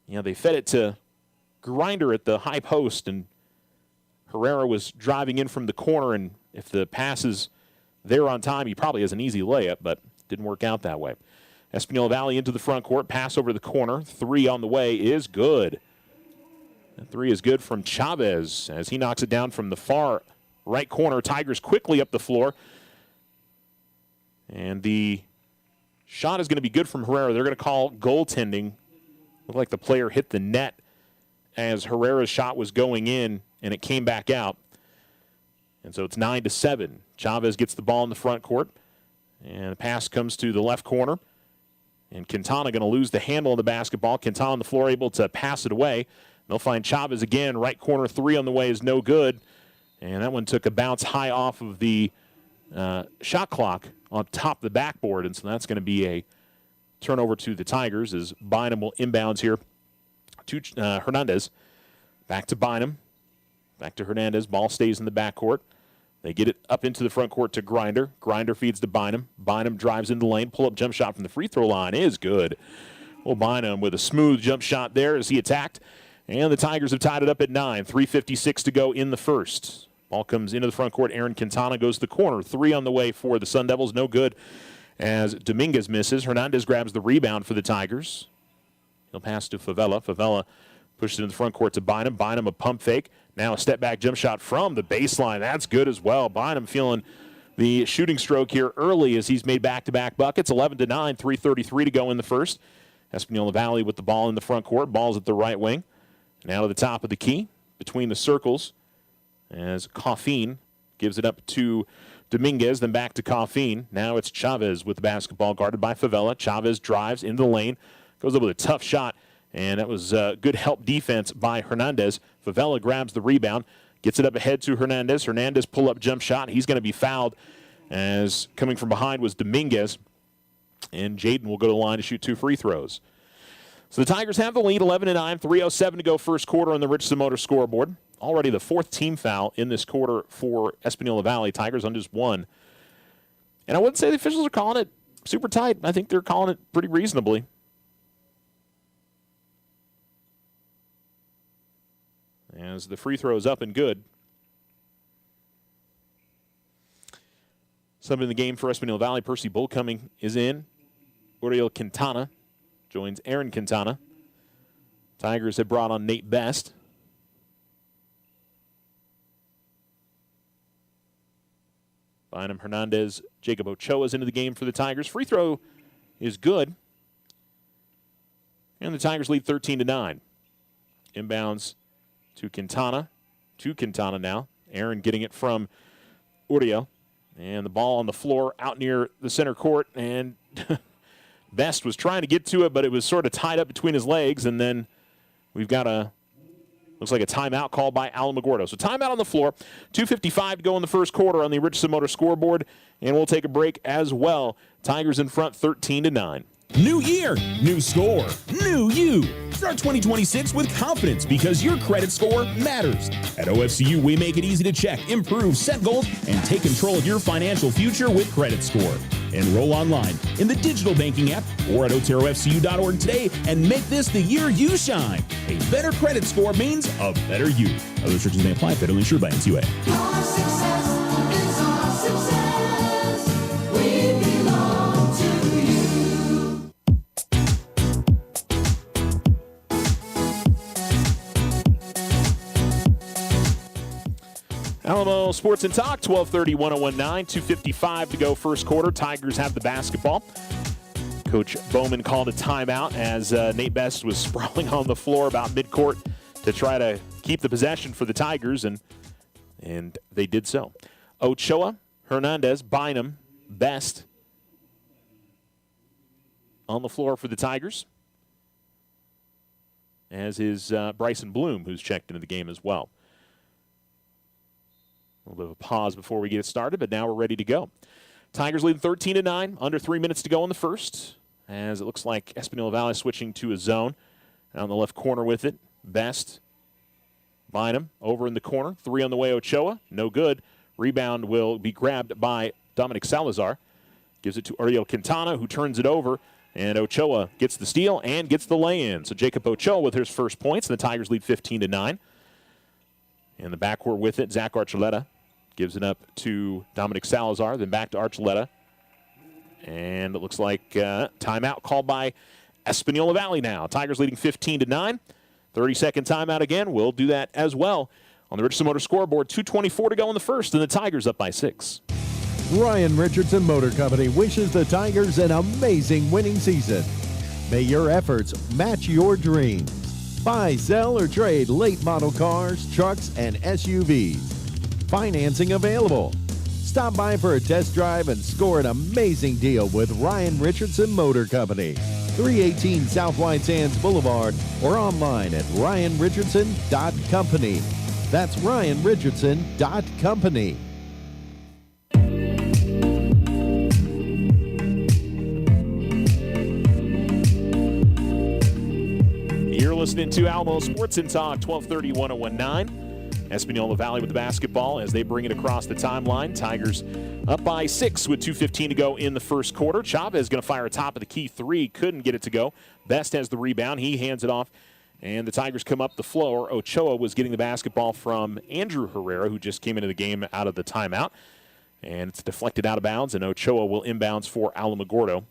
B: They fed it to Grinder at the high post, and Herrera was driving in from the corner, and if the pass is there on time, he probably has an easy layup, but didn't work out that way. Espanola Valley into the front court, pass over the corner. 3 on the way is good. That 3 is good from Chavez as he knocks it down from the far right corner. Tigers quickly up the floor. And the shot is going to be good from Herrera. They're going to call goaltending. Looked like the player hit the net as Herrera's shot was going in, and it came back out. And so it's 9-7. Chavez gets the ball in the front court, and the pass comes to the left corner. And Quintana going to lose the handle of the basketball. Quintana on the floor able to pass it away. They'll find Chavez again. Right corner 3 on the way is no good. And that one took a bounce high off of the shot clock on top of the backboard, and so that's going to be a turnover to the Tigers as Bynum will inbounds here to Hernandez. Back to Bynum. Back to Hernandez. Ball stays in the backcourt. They get it up into the front court to Grinder. Grinder feeds to Bynum. Bynum drives into the lane. Pull-up jump shot from the free throw line is good. Well, Bynum with a smooth jump shot there as he attacked. And the Tigers have tied it up at 9. 3:56 to go in the first. Ball comes into the front court. Aaron Quintana goes to the corner. 3 on the way for the Sun Devils. No good as Dominguez misses. Hernandez grabs the rebound for the Tigers. He'll pass to Favela. Favela pushes it in the front court to Bynum. Bynum a pump fake. Now a step-back jump shot from the baseline. That's good as well. Bynum feeling the shooting stroke here early as he's made back-to-back buckets. 11-9, 3:33 to go in the first. Espanola Valley with the ball in the front court. Ball's at the right wing. Now to the top of the key, between the circles, as Coffin gives it up to Dominguez, then back to Coffin. Now it's Chavez with the basketball, guarded by Favela. Chavez drives into the lane, goes up with a tough shot, and that was good help defense by Hernandez. Favela grabs the rebound, gets it up ahead to Hernandez. Hernandez pull-up jump shot. He's going to be fouled as coming from behind was Dominguez, and Jaden will go to the line to shoot 2 free throws. So the Tigers have the lead, 11-9, 3:07 to go first quarter on the Richardson Motor scoreboard. Already the fourth team foul in this quarter for Espanola Valley. Tigers on just one. And I wouldn't say the officials are calling it super tight. I think they're calling it pretty reasonably. As the free throw is up and good. Somebody in the game for Espanola Valley, Percy Bullcoming is in. Uriel Quintana joins Aaron Quintana. Tigers have brought on Nate Best. Bynum Hernandez, Jacob Ochoa is into the game for the Tigers. Free throw is good. And the Tigers lead 13-9. Inbounds to Quintana. To Quintana now. Aaron getting it from Uriel. And the ball on the floor out near the center court. And Best was trying to get to it, but it was sort of tied up between his legs. And then we've got looks like a timeout called by Alamogordo. So timeout on the floor. 2:55 to go in the first quarter on the Richardson Motor scoreboard. And we'll take a break as well. Tigers in front 13-9.
A: New year, new score, new you. Start 2026 with confidence because your credit score matters. At OFCU, we make it easy to check, improve, set goals, and take control of your financial future with Credit Score. Enroll online in the digital banking app or at oterofcu.org today and make this the year you shine. A better credit score means a better you. Other restrictions may apply. Federally insured by NCUA.
C: Our success is our success. We belong to you.
B: Alamo Sports and Talk, 12:30, 101.9, 2:55 to go first quarter. Tigers have the basketball. Coach Bowman called a timeout as Nate Best was sprawling on the floor about midcourt to try to keep the possession for the Tigers, and they did so. Ochoa, Hernandez, Bynum, Best on the floor for the Tigers, as is Bryson Bloom, who's checked into the game as well. A little bit of a pause before we get it started, but now we're ready to go. Tigers leading 13-9, under 3 minutes to go in the first, as it looks like Espanola Valley switching to a zone. On the left corner with it, Best. Bynum over in the corner, three on the way, Ochoa, no good. Rebound will be grabbed by Dominic Salazar. Gives it to Uriel Quintana, who turns it over, and Ochoa gets the steal and gets the lay-in. So Jacob Ochoa with his first points, and the Tigers lead 15-9. And the backcourt with it, Zach Archuleta gives it up to Dominic Salazar, then back to Archuleta. And it looks like timeout called by Espanola Valley now. Tigers leading 15-9. 30-second timeout again. We'll do that as well on the Richardson Motor scoreboard. 2:24 to go in the first, and the Tigers up by 6.
D: Ryan Richardson Motor Company wishes the Tigers an amazing winning season. May your efforts match your dreams. Buy, sell, or trade late model cars, trucks, and SUVs. Financing available. Stop by for a test drive and score an amazing deal with Ryan Richardson Motor Company. 318 South White Sands Boulevard or online at ryanrichardson.company. That's ryanrichardson.company.
B: You're listening to Alamo Sports and Talk, 1230, 101.9. Espanola Valley with the basketball as they bring it across the timeline. Tigers up by 6 with 2:15 to go in the first quarter. Chavez going to fire a top of the key three. Couldn't get it to go. Best has the rebound. He hands it off, and the Tigers come up the floor. Ochoa was getting the basketball from Andrew Herrera, who just came into the game out of the timeout. And it's deflected out of bounds, and Ochoa will inbounds for Alamogordo.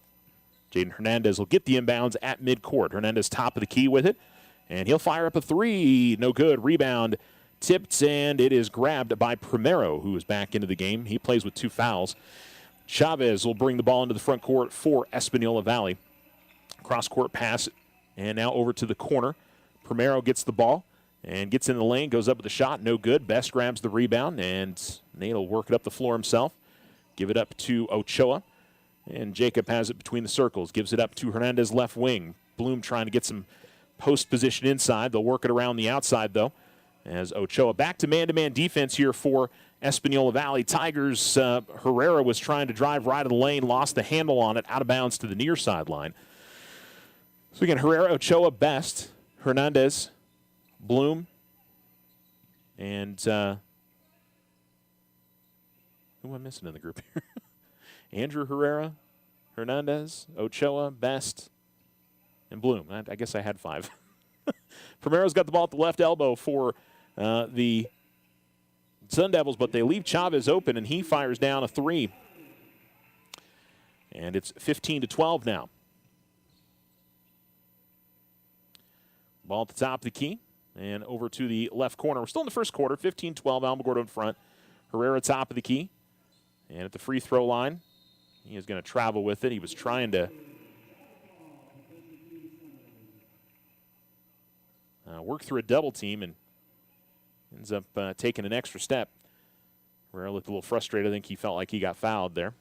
B: Jaden Hernandez will get the inbounds at midcourt. Hernandez top of the key with it, and he'll fire up a three. No good. Rebound tipped, and it is grabbed by Primero, who is back into the game. He plays with 2 fouls. Chavez will bring the ball into the front court for Espanola Valley. Cross-court pass, and now over to the corner. Primero gets the ball and gets in the lane, goes up with a shot. No good. Best grabs the rebound, and Nate will work it up the floor himself. Give it up to Ochoa. And Jacob has it between the circles. Gives it up to Hernandez left wing. Bloom trying to get some post position inside. They'll work it around the outside, though, as Ochoa back to man-to-man defense here for Espanola Valley. Tigers, Herrera was trying to drive right of the lane, lost the handle on it, out of bounds to the near sideline. So again, Herrera, Ochoa, Best, Hernandez, Bloom, and who am I missing in the group here? Andrew Herrera, Hernandez, Ochoa, Best, and Bloom. I guess I had 5. Primero's got the ball at the left elbow for the Sun Devils, but they leave Chavez open, and he fires down a 3. And it's 15-12 now. Ball at the top of the key and over to the left corner. We're still in the first quarter, 15-12, Alamogordo in front. Herrera top of the key. And at the free throw line, he is going to travel with it. He was trying to work through a double team and ends up taking an extra step. Herrera looked a little frustrated. I think he felt like he got fouled there.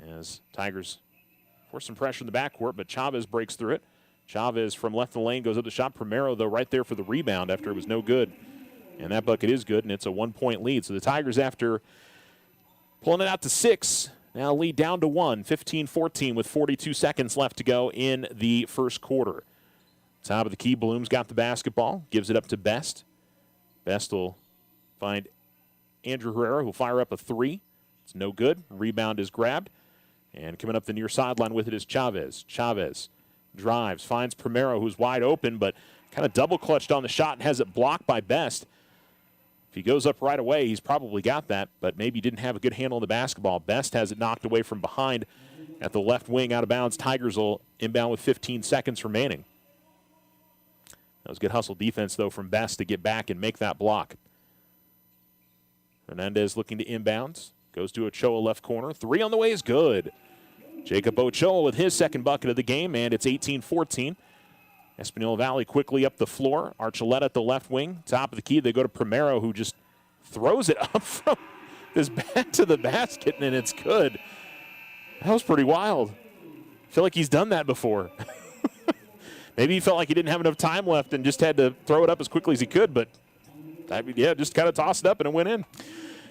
B: As Tigers force some pressure in the backcourt, but Chavez breaks through it. Chavez from left of the lane goes up the shot. Primero, though, right there for the rebound after it was no good. And that bucket is good, and it's a 1-point lead. So the Tigers, after pulling it out to 6, now lead down to 1, 15-14 with 42 seconds left to go in the first quarter. Top of the key, Bloom's got the basketball, gives it up to Best. Best will find Andrew Herrera, who'll fire up a 3. It's no good. Rebound is grabbed. And coming up the near sideline with it is Chavez. Chavez drives, finds Primero, who's wide open, but kind of double-clutched on the shot and has it blocked by Best. If he goes up right away, he's probably got that, but maybe didn't have a good handle on the basketball. Best has it knocked away from behind at the left wing, out of bounds. Tigers will inbound with 15 seconds remaining. That was good hustle defense, though, from Best to get back and make that block. Hernandez looking to inbounds. Goes to Ochoa left corner. 3 on the way is good. Jacob Ochoa with his second bucket of the game, and it's 18-14. Espanola Valley quickly up the floor. Archuleta at the left wing. Top of the key, they go to Primero, who just throws it up from his back to the basket, and it's good. That was pretty wild. I feel like he's done that before. Maybe he felt like he didn't have enough time left and just had to throw it up as quickly as he could, but just kind of tossed it up and it went in.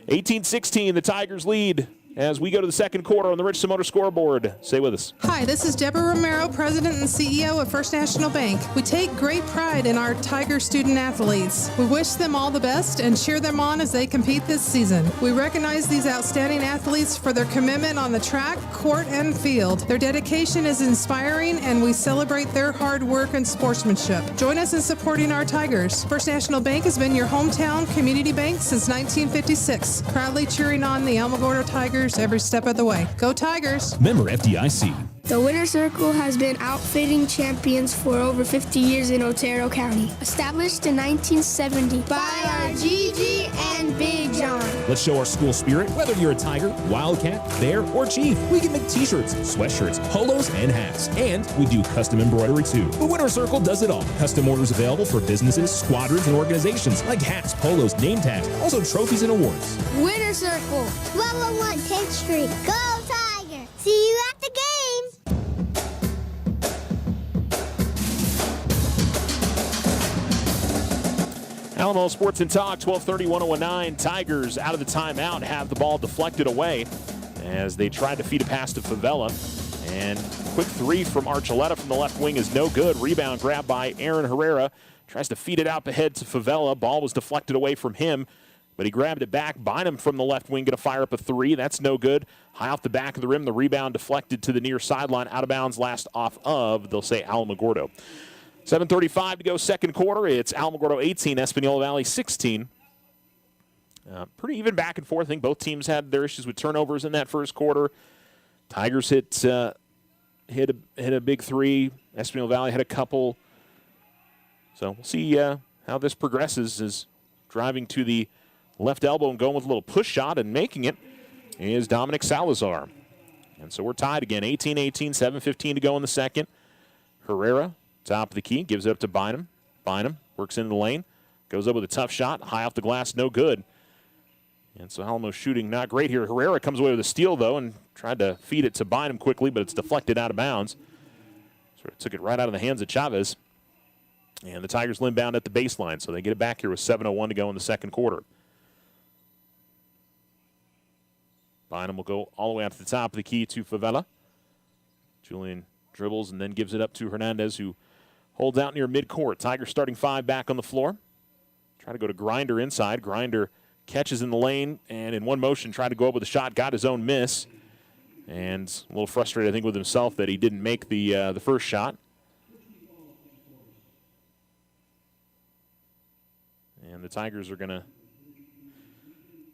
B: 18-16, the Tigers lead as we go to the second quarter on the Richardson Motor scoreboard. Stay with us.
F: Hi, this is Deborah Romero, President and CEO of First National Bank. We take great pride in our Tiger student athletes. We wish them all the best and cheer them on as they compete this season. We recognize these outstanding athletes for their commitment on the track, court, and field. Their dedication is inspiring, and we celebrate their hard work and sportsmanship. Join us in supporting our Tigers. First National Bank has been your hometown community bank since 1956, proudly cheering on the Alamogordo Tigers every step of the way. Go Tigers!
A: Member FDIC.
G: The Winter Circle has been outfitting champions for over 50 years in Otero County. Established in 1970 by our Gigi and Big John.
A: Let's show our school spirit. Whether you're a Tiger, Wildcat, Bear, or Chief, we can make t-shirts, sweatshirts, polos, and hats. And we do custom embroidery too. The Winter Circle does it all. Custom orders available for businesses, squadrons, and organizations like hats, polos, name tags, also trophies and awards.
H: Winter Circle, 1201 10th Street. Go Tiger! See you at the games!
B: Alamo Sports and Talk, 1230-1019. Tigers out of the timeout have the ball deflected away as they tried to feed a pass to Favela. And quick 3 from Archuleta from the left wing is no good. Rebound grabbed by Aaron Herrera. Tries to feed it out ahead to Favela. Ball was deflected away from him, but he grabbed it back. Bynum from the left wing going to fire up a 3. That's no good. High off the back of the rim. The rebound deflected to the near sideline. Out of bounds, last off of, they'll say, Alamogordo. 7:35 to go, second quarter. It's Alamogordo 18, Espanola Valley 16. Pretty even back and forth. I think both teams had their issues with turnovers in that first quarter. Tigers hit a big 3. Espanola Valley had a couple. So we'll see how this progresses. As driving to the left elbow and going with a little push shot and making it is Dominic Salazar. And so we're tied again, 18-18, 7:15 to go in the second. Herrera, top of the key, gives it up to Bynum. Bynum works into the lane, goes up with a tough shot, high off the glass, no good. And so Alamo shooting not great here. Herrera comes away with a steal, though, and tried to feed it to Bynum quickly, but it's deflected out of bounds. Sort of took it right out of the hands of Chavez. And the Tigers inbound at the baseline, so they get it back here with 7:01 to go in the second quarter. Bynum will go all the way out to the top of the key to Favela. Julian Dribbles and then gives it up to Hernandez, who holds out near midcourt. Tigers starting 5 back on the floor. Try to go to Grinder inside. Grinder catches in the lane and in one motion tried to go up with a shot, got his own miss. And a little frustrated, I think, with himself that he didn't make the first shot. And the Tigers are going to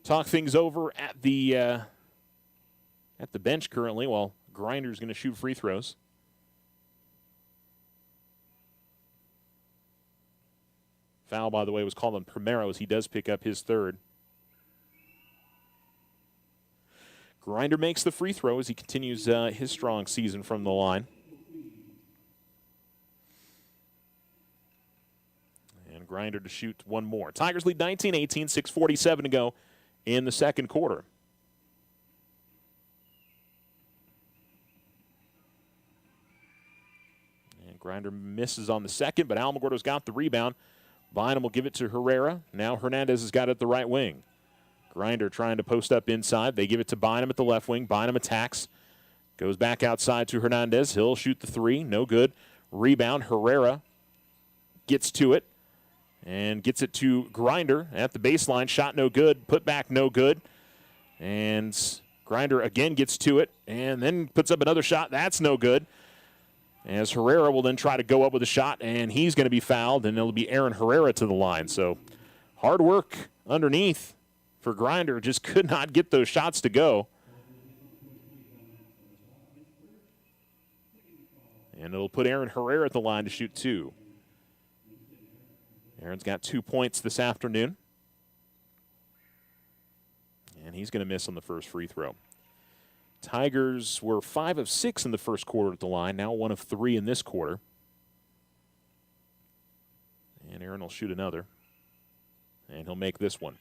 B: talk things over at the bench currently while Grinder's going to shoot free throws. Foul, by the way, was called on Primero as he does pick up his third. Grinder makes the free throw as he continues his strong season from the line. And Grinder to shoot one more. Tigers lead 19-18, 6:47 to go in the second quarter. And Grinder misses on the second, but Alamogordo's got the rebound. Bynum will give it to Herrera. Now Hernandez has got it at the right wing. Grinder trying to post up inside. They give it to Bynum at the left wing. Bynum attacks. Goes back outside to Hernandez. He'll shoot the three. No good. Rebound. Herrera gets to it and gets it to Grinder at the baseline. Shot no good. Put back no good. And Grinder again gets to it and then puts up another shot. That's no good. As Herrera will then try to go up with a shot, and he's going to be fouled, and it'll be Aaron Herrera to the line. So hard work underneath for Grinder. Just could not get those shots to go. And it'll put Aaron Herrera at the line to shoot two. Aaron's got 2 points this afternoon. And he's going to miss on the first free throw. Tigers were 5 of 6 in the first quarter at the line, now 1 of 3 in this quarter. And Aaron will shoot another. And he'll make this one.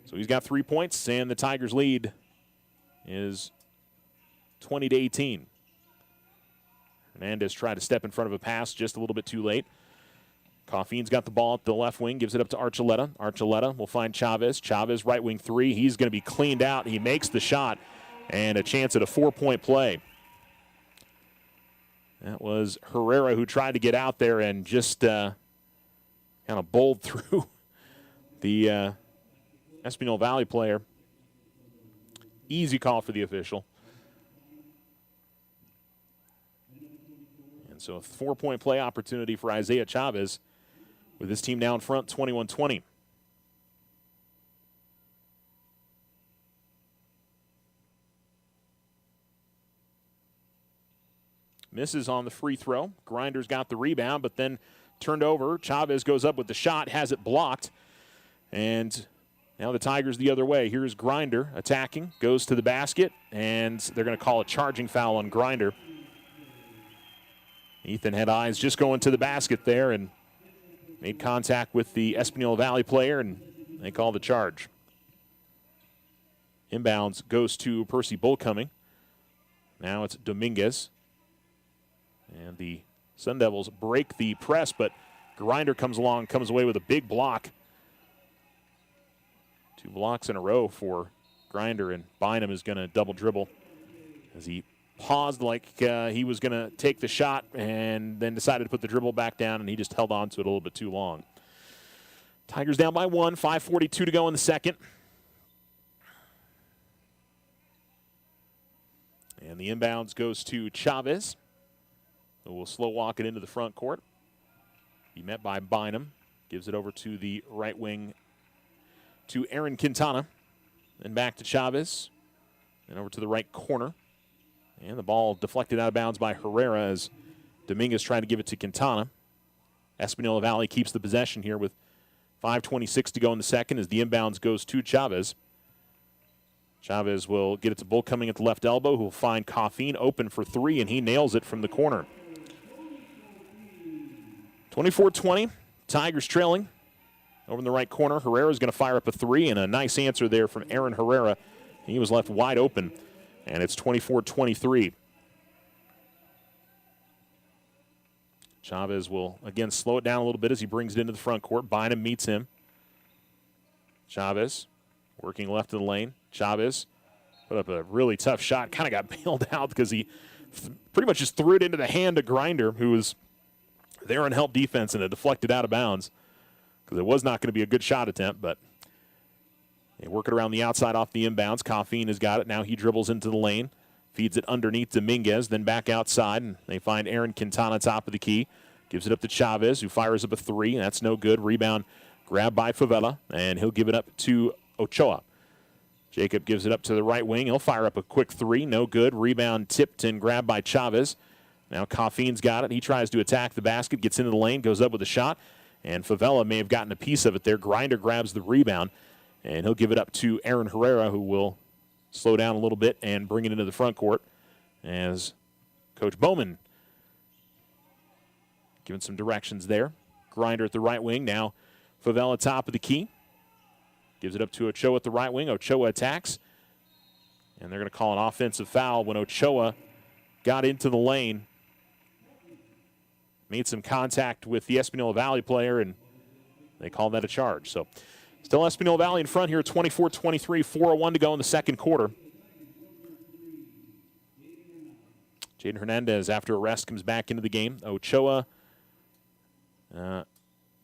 B: So he's got 3 points, and the Tigers' lead is 20-18. Hernandez tried to step in front of a pass just a little bit too late. Coffeen's got the ball at the left wing, gives it up to Archuleta. Archuleta will find Chavez. Chavez, right wing three. He's going to be cleaned out. He makes the shot. And a chance at a 4-point play. That was Herrera who tried to get out there and just kind of bowled through the Espanola Valley player. Easy call for the official. And so a 4-point play opportunity for Isaiah Chavez with his team now in front, 21-20. Misses on the free throw. Grinder's got the rebound, but then turned over. Chavez goes up with the shot, has it blocked. And now the Tigers the other way. Here's Grinder attacking, goes to the basket, and they're going to call a charging foul on Grinder. Ethan had eyes just going to the basket there and made contact with the Espanola Valley player, and they call the charge. Inbounds goes to Percy Bullcoming. Now it's Dominguez. And the Sun Devils break the press, but Grinder comes along, comes away with a big block. 2 blocks in a row for Grinder, and Bynum is going to double dribble as he paused like he was going to take the shot and then decided to put the dribble back down, and he just held on to it a little bit too long. Tigers down by 1, 5:42 to go in the second. And the inbounds goes to Chavez, who will slow walk it into the front court. He met by Bynum. Gives it over to the right wing to Aaron Quintana. Then back to Chavez. And over to the right corner. And the ball deflected out of bounds by Herrera as Dominguez trying to give it to Quintana. Espanola Valley keeps the possession here with 5:26 to go in the second as the inbounds goes to Chavez. Chavez will get it to Bullcoming at the left elbow, who will find Coffeen open for three, and he nails it from the corner. 24-20, Tigers trailing. Over in the right corner, Herrera's going to fire up a three, and a nice answer there from Aaron Herrera. He was left wide open, and it's 24-23. Chavez will, again, slow it down a little bit as he brings it into the front court. Bynum meets him. Chavez working left of the lane. Chavez put up a really tough shot. Kind of got bailed out because he pretty much just threw it into the hand of Grinder, who was there on help defense, and it deflected out of bounds because it was not going to be a good shot attempt, but they work it around the outside off the inbounds. Coffeen has got it. Now he dribbles into the lane, feeds it underneath Dominguez, then back outside, and they find Aaron Quintana top of the key. Gives it up to Chavez, who fires up a three. That's no good. Rebound grabbed by Favela, and he'll give it up to Ochoa. Jacob gives it up to the right wing. He'll fire up a quick three. No good. Rebound tipped and grabbed by Chavez. Now Coffeen's got it. He tries to attack the basket, gets into the lane, goes up with a shot, and Favela may have gotten a piece of it there. Grinder grabs the rebound, and he'll give it up to Aaron Herrera, who will slow down a little bit and bring it into the front court as Coach Bowman giving some directions there. Grinder at the right wing. Now Favela top of the key. Gives it up to Ochoa at the right wing. Ochoa attacks. And they're going to call an offensive foul when Ochoa got into the lane. Made some contact with the Espanola Valley player, and they call that a charge. So still Espanola Valley in front here, 24-23, 4:01 to go in the second quarter. Jaden Hernandez, after a rest, comes back into the game. Ochoa,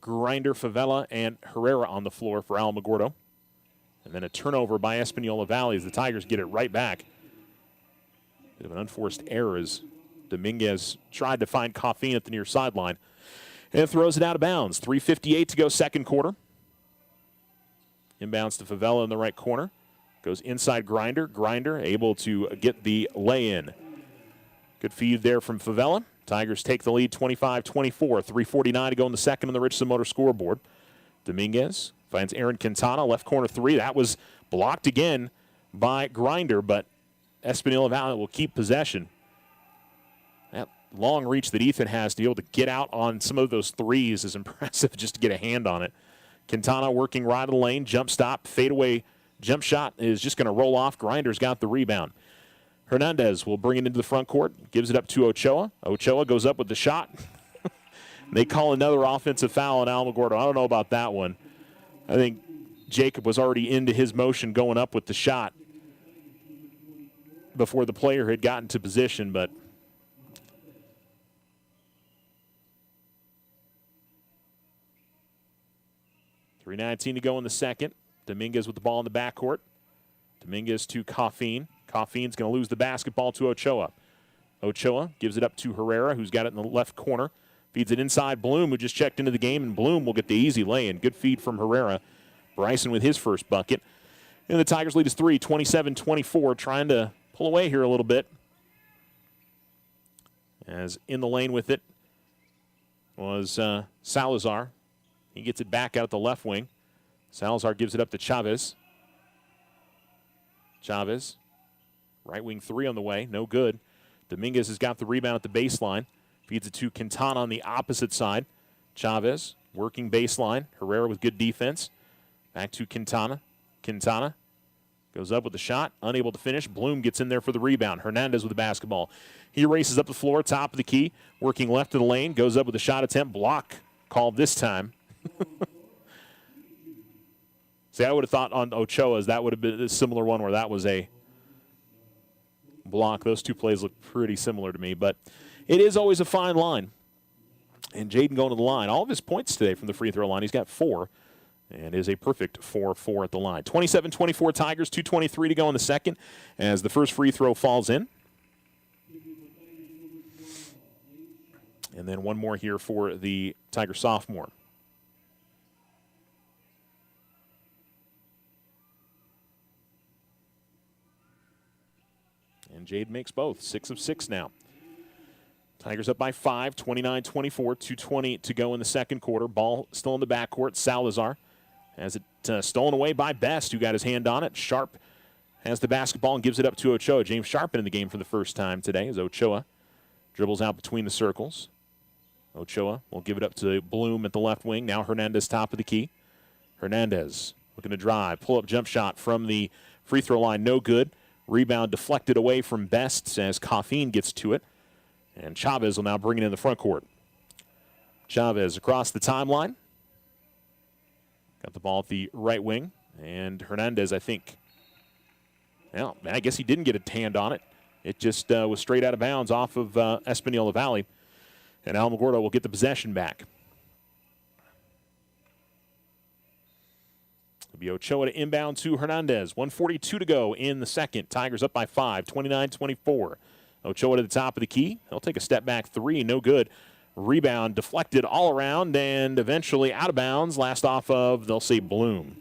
B: Grinder, Favela, and Herrera on the floor for Alamogordo. And then a turnover by Espanola Valley as the Tigers get it right back. Bit of an unforced error as Dominguez tried to find Coffeen at the near sideline and throws it out of bounds. 3:58 to go second quarter. Inbounds to Favela in the right corner. Goes inside Grinder. Grinder able to get the lay-in. Good feed there from Favela. Tigers take the lead 25-24. 3:49 to go in the second on the Richardson Motor scoreboard. Dominguez finds Aaron Quintana, left corner three. That was blocked again by Grinder, but Espanola Valley will keep possession. That long reach that Ethan has to be able to get out on some of those threes is impressive just to get a hand on it. Quintana working right of the lane, jump stop, fadeaway jump shot is just going to roll off. Grinder's got the rebound. Hernandez will bring it into the front court, gives it up to Ochoa. Ochoa goes up with the shot. They call another offensive foul on Alamogordo. I don't know about that one. I think Jacob was already into his motion going up with the shot before the player had gotten to position, but .3:19 to go in the second. Dominguez with the ball in the backcourt. Dominguez to Coffeen. Coffeen's going to lose the basketball to Ochoa. Ochoa gives it up to Herrera, who's got it in the left corner. Feeds it inside Bloom, who just checked into the game, and Bloom will get the easy lay-in. Good feed from Herrera. Bryson with his first bucket. And the Tigers lead is 27-24, trying to pull away here a little bit. As in the lane with it was Salazar. He gets it back out at the left wing. Salazar gives it up to Chavez. Chavez, right wing three on the way, no good. Dominguez has got the rebound at the baseline. Feeds it to Quintana on the opposite side. Chavez working baseline. Herrera with good defense. Back to Quintana. Quintana goes up with the shot, unable to finish. Bloom gets in there for the rebound. Hernandez with the basketball. He races up the floor, top of the key, working left of the lane, goes up with a shot attempt. Block called this time. See, I would have thought on Ochoa's that would have been a similar one where that was a block. Those two plays look pretty similar to me, but it is always a fine line. And Jaden going to the line. All of his points today from the free throw line. He's got 4 and is a perfect 4-4 at the line. 27-24 Tigers, 2:23 to go in the second as the first free throw falls in. And then one more here for the Tiger sophomore. And Jade makes both. 6 of 6 now. Tigers up by 5, 29-24, 2:20 to go in the second quarter. Ball still in the backcourt. Salazar has it stolen away by Best, who got his hand on it. Sharp has the basketball and gives it up to Ochoa. James Sharpen in the game for the first time today as Ochoa dribbles out between the circles. Ochoa will give it up to Bloom at the left wing. Now Hernandez top of the key. Hernandez looking to drive. Pull-up jump shot from the free throw line. No good. Rebound deflected away from Best as Coffeen gets to it. And Chavez will now bring it in the front court. Chavez across the timeline. Got the ball at the right wing. And Hernandez, I think, well, I guess he didn't get a hand on it. It just was straight out of bounds off of Espanola Valley. And Alamogordo will get the possession back. It'll be Ochoa to inbound to Hernandez. 1:42 to go in the second. Tigers up by 5, 29-24. Ochoa to the top of the key. He'll take a step back three, no good. Rebound deflected all around and eventually out of bounds. Last off of, they'll say, Bloom.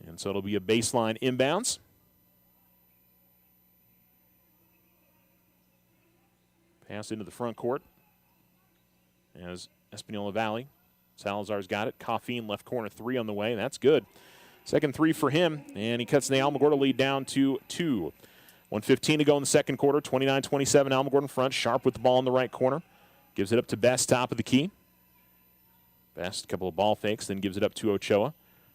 B: And so it'll be a baseline inbounds. Pass into the front court as Espanola Valley. Salazar's got it. Coffeen left corner three on the way. That's good. Second three for him, and he cuts the Alamogordo lead down to 2. 1:15 to go in the second quarter. 29-27, Alamogordo in front. Sharp with the ball in the right corner. Gives it up to Best, top of the key. Best, a couple of ball fakes, then gives it up to Ochoa.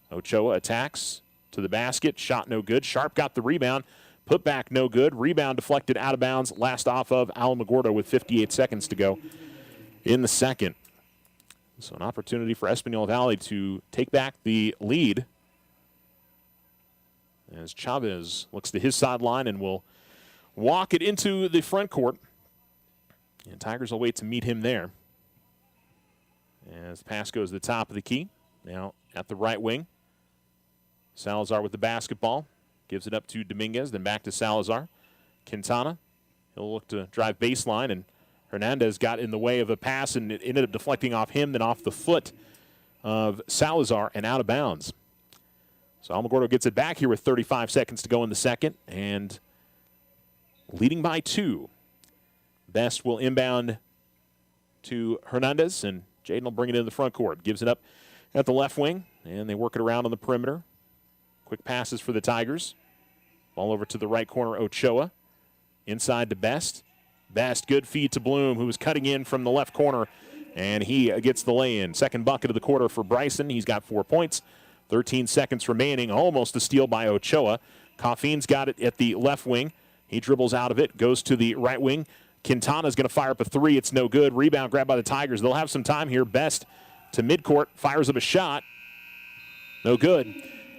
B: Ochoa attacks to the basket. Shot no good. Sharp got the rebound. Put back no good. Rebound deflected out of bounds. Last off of Alamogordo with 58 seconds to go in the second. So an opportunity for Espanola Valley to take back the lead as Chavez looks to his sideline and will walk it into the front court. And Tigers will wait to meet him there. As the pass goes to the top of the key. Now at the right wing. Salazar with the basketball. Gives it up to Dominguez, then back to Salazar. Quintana, he'll look to drive baseline, and Hernandez got in the way of a pass, and it ended up deflecting off him, then off the foot of Salazar and out of bounds. So Alamogordo gets it back here with 35 seconds to go in the second, and leading by 2. Best will inbound to Hernandez, and Jaden will bring it into the front court. Gives it up at the left wing, and they work it around on the perimeter. Quick passes for the Tigers. Ball over to the right corner, Ochoa. Inside to Best. Best, good feed to Bloom, who was cutting in from the left corner, and he gets the lay-in. Second bucket of the quarter for Bryson. He's got 4 points. 13 seconds remaining. Almost a steal by Ochoa. Coffeen's got it at the left wing. He dribbles out of it, goes to the right wing. Quintana's going to fire up a three. It's no good. Rebound grabbed by the Tigers. They'll have some time here. Best to midcourt. Fires up a shot. No good.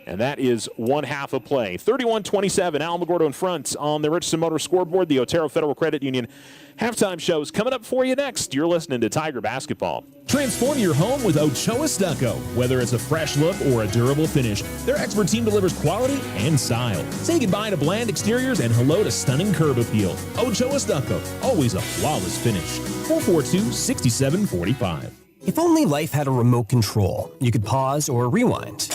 B: And that is one half of play. 31-27, Alamogordo in front on the Richardson Motor scoreboard. The Otero Federal Credit Union halftime show is coming up for you next. You're listening to Tiger Basketball.
A: Transform your home with Ochoa Stucco. Whether it's a fresh look or a durable finish, their expert team delivers quality and style. Say goodbye to bland exteriors and hello to stunning curb appeal. Ochoa Stucco, always a flawless finish. 442-6745.
R: If only life had a remote control, you could pause or rewind.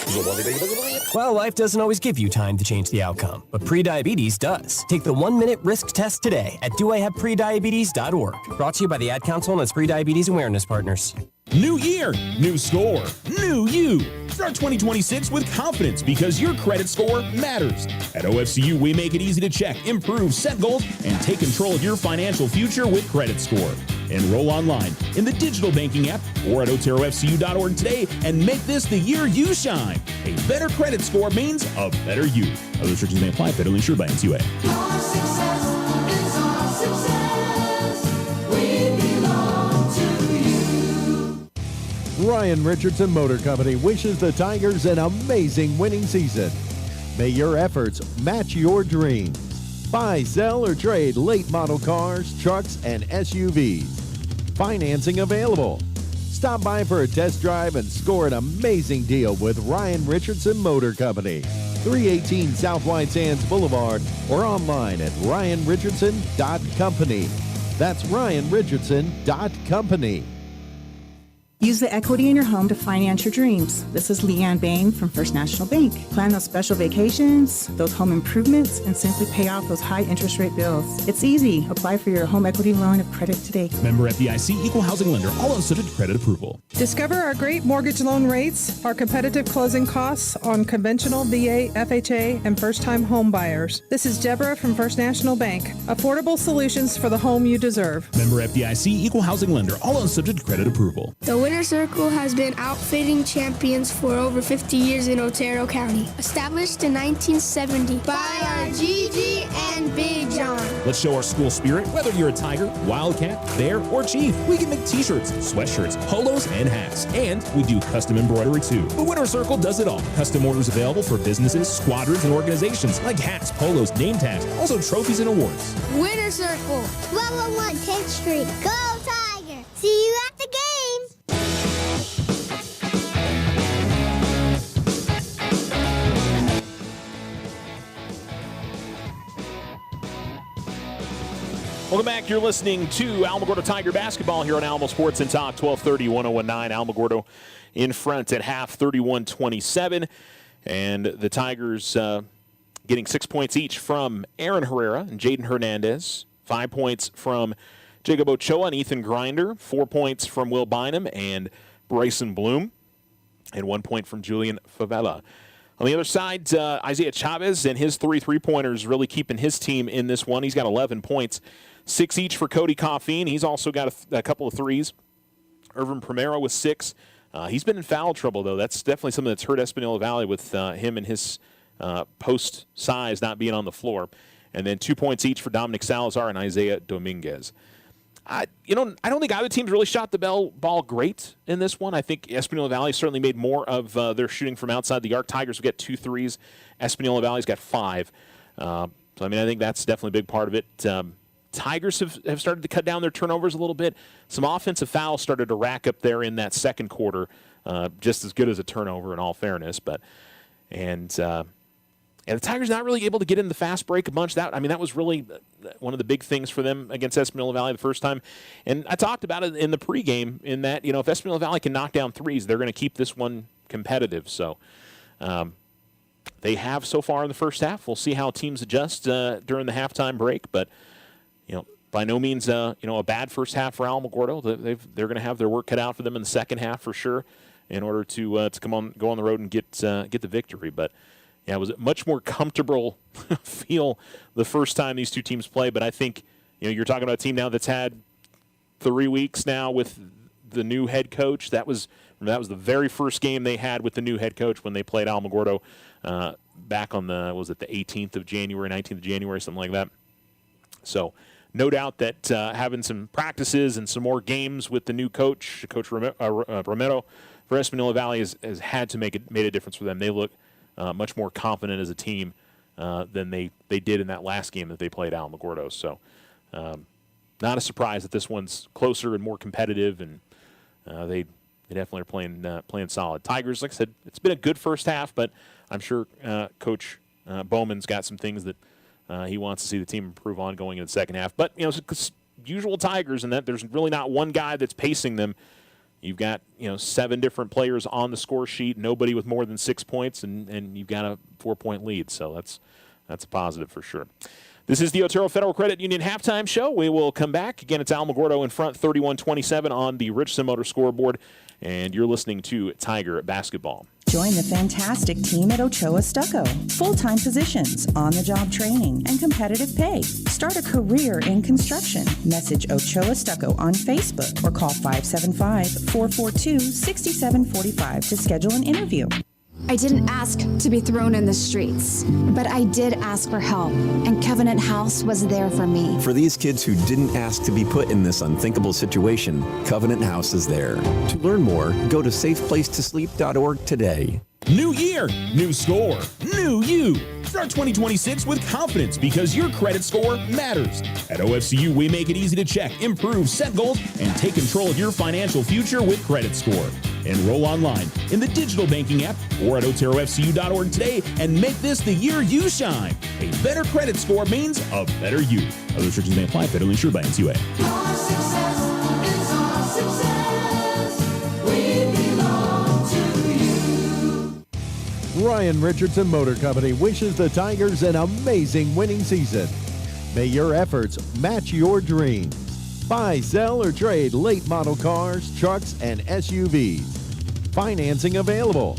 R: Well, life doesn't always give you time to change the outcome, but prediabetes does. Take the 1-minute risk test today at doihaveprediabetes.org. Brought to you by the Ad Council and its prediabetes awareness partners.
A: New year, new score, new you. Start 2026 with confidence because your credit score matters. At OFCU, we make it easy to check, improve, set goals, and take control of your financial future with Credit Score. Enroll online in the digital banking app or at OteroFCU.org today and make this the year you shine. A better credit score means a better you. Other restrictions may apply. Federally insured by NCUA.
C: Your success is our success. We belong to you.
D: Ryan Richardson Motor Company wishes the Tigers an amazing winning season. May your efforts match your dreams. Buy, sell, or trade late model cars, trucks, and SUVs. Financing available. Stop by for a test drive and score an amazing deal with Ryan Richardson Motor Company. 318 South White Sands Boulevard or online at ryanrichardson.company. That's ryanrichardson.company.
E: Use the equity in your home to finance your dreams. This is Leanne Bain from First National Bank. Plan those special vacations, those home improvements, and simply pay off those high interest rate bills. It's easy. Apply for your home equity line of credit today.
A: Member FDIC, equal housing lender, all on subject to credit approval.
F: Discover our great mortgage loan rates, our competitive closing costs on conventional, VA, FHA, and first-time home buyers. This is Deborah from First National Bank. Affordable solutions for the home you deserve.
A: Member FDIC, equal housing lender, all on subject to credit approval.
G: The Winter Circle has been outfitting champions for over 50 years in Otero County. Established in 1970 by our Gigi and Big John.
A: Let's show our school spirit. Whether you're a Tiger, Wildcat, Bear, or Chief, we can make t-shirts, sweatshirts, polos, and hats. And we do custom embroidery too. The Winter Circle does it all. Custom orders available for businesses, squadrons, and organizations like hats, polos, name tags, also trophies and awards.
G: Winter Circle.
H: 1201 10th Street. Go Tiger! See you at the game!
B: Welcome back. You're listening to Alamogordo Tiger basketball here on Alamo Sports and Talk, 1230-1019. Alamogordo in front at half, 31-27. And the Tigers getting 6 points each from Aaron Herrera and Jaden Hernandez. 5 points from Jacob Ochoa and Ethan Grinder. 4 points from Will Bynum and Bryson Bloom. And 1 point from Julian Favela. On the other side, Isaiah Chavez and his three-pointers really keeping his team in this one. He's got 11 points. 6 each for Cody Coffeen. He's also got a couple of threes. Irvin Primero with 6. He's been in foul trouble, though. That's definitely something that's hurt Espanola Valley with him and his post size not being on the floor. And then 2 points each for Dominic Salazar and Isaiah Dominguez. I don't think either team's really shot the ball great in this one. I think Espanola Valley certainly made more of their shooting from outside the arc. Tigers will get 2 threes. Espanola Valley's got 5. I think that's definitely a big part of it. Tigers have started to cut down their turnovers a little bit. Some offensive fouls started to rack up there in that second quarter, just as good as a turnover in all fairness. And the Tigers not really able to get in the fast break a bunch. That was really one of the big things for them against Espanola Valley the first time. And I talked about it in the pregame in that, if Espanola Valley can knock down threes, they're going to keep this one competitive. So they have so far in the first half. We'll see how teams adjust during the halftime break. But by no means, a bad first half for Alamogordo. They're going to have their work cut out for them in the second half for sure, in order to go on the road and get the victory. But yeah, it was a much more comfortable feel the first time these two teams play. But I think you're talking about a team now that's had 3 weeks now with the new head coach. That was the very first game they had with the new head coach when they played Alamogordo back on the 18th of January, 19th of January, something like that. So no doubt that having some practices and some more games with the new coach, Coach Romero, for Espanola Valley has had to made a difference for them. They look much more confident as a team than they did in that last game that they played Alamogordo. So not a surprise that this one's closer and more competitive, and they definitely are playing solid. Tigers, like I said, it's been a good first half, but I'm sure Coach Bowman's got some things that he wants to see the team improve on going into the second half. But, it's usual Tigers in that there's really not one guy that's pacing them. You've got, 7 different players on the score sheet, nobody with more than 6 points, and you've got a 4-point lead. So that's a positive for sure. This is the Otero Federal Credit Union halftime show. We will come back. Again, it's Alamogordo in front, 31-27 on the Richardson Motor scoreboard. And you're listening to Tiger Basketball.
M: Join the fantastic team at Ochoa Stucco. Full-time positions, on-the-job training, and competitive pay. Start a career in construction. Message Ochoa Stucco on Facebook or call 575-442-6745 to schedule an interview.
I: I didn't ask to be thrown in the streets, but I did ask for help, and Covenant House was there for me.
J: For these kids who didn't ask to be put in this unthinkable situation, Covenant House is there. To learn more, go to safeplacetosleep.org today.
A: New year, new score, new you. Start 2026 with confidence because your credit score matters. At OFCU, we make it easy to check, improve, set goals, and take control of your financial future with Credit Score. Enroll online in the digital banking app or at OteroFCU.org today and make this the year you shine. A better credit score means a better you. Other restrictions may apply. Federally insured by NCUA.
C: Our success is our success. We belong to you.
D: Ryan Richardson Motor Company wishes the Tigers an amazing winning season. May your efforts match your dreams. Buy, sell, or trade late model cars, trucks, and SUVs. Financing available.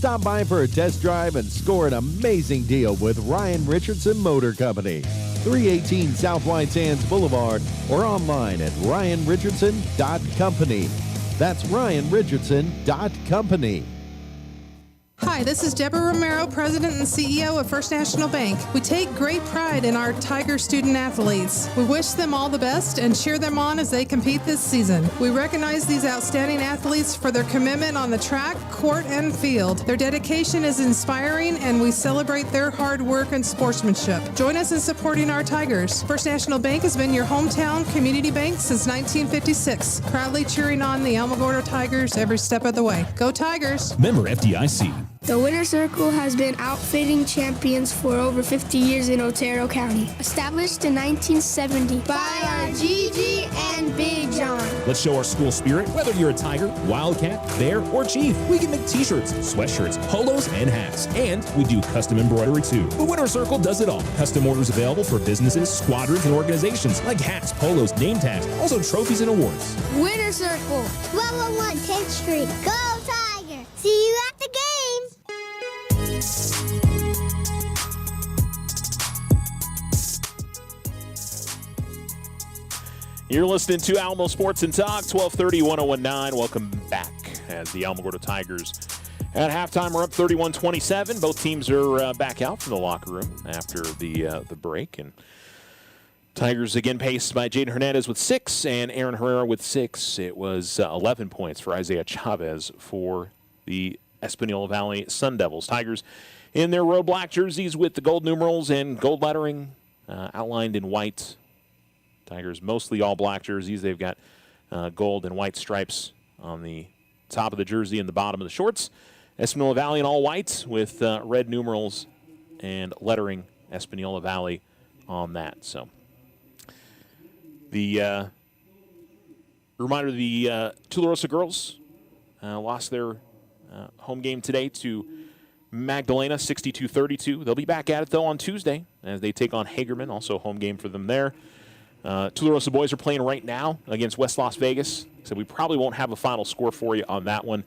D: Stop by for a test drive and score an amazing deal with Ryan Richardson Motor Company. 318 South White Sands Boulevard or online at ryanrichardson.company. That's RyanRichardson.company.
F: Hi, this is Deborah Romero, President and CEO of First National Bank. We take great pride in our Tiger student athletes. We wish them all the best and cheer them on as they compete this season. We recognize these outstanding athletes for their commitment on the track, court, and field. Their dedication is inspiring, and we celebrate their hard work and sportsmanship. Join us in supporting our Tigers. First National Bank has been your hometown community bank since 1956, proudly cheering on the Alamogordo Tigers every step of the way. Go Tigers!
A: Member FDIC.
G: The Winter Circle has been outfitting champions for over 50 years in Otero County. Established in 1970 by our Gigi and Big John.
A: Let's show our school spirit. Whether you're a Tiger, Wildcat, Bear, or Chief, we can make t-shirts, sweatshirts, polos, and hats. And we do custom embroidery too. The Winter Circle does it all. Custom orders available for businesses, squadrons, and organizations like hats, polos, name tags, also trophies and awards.
H: Winter Circle, 1201 10th Street. Go Tiger! See you at the games!
B: You're listening to Alamo Sports and Talk, 1230, 1019. Welcome back as the Alamogordo Tigers at halftime are up 31-27. Both teams are back out from the locker room after the break. And Tigers again paced by Jaden Hernandez with 6 and Aaron Herrera with 6. It was 11 points for Isaiah Chavez for the Espanola Valley Sun Devils. Tigers in their road black jerseys with the gold numerals and gold lettering outlined in white. Tigers mostly all black jerseys. They've got gold and white stripes on the top of the jersey and the bottom of the shorts. Espanola Valley in all white with red numerals and lettering Espanola Valley on that. So the reminder, the Tularosa girls lost their home game today to Magdalena, 62-32. They'll be back at it, though, on Tuesday as they take on Hagerman, also a home game for them there. Tularosa boys are playing right now against West Las Vegas, so we probably won't have a final score for you on that one,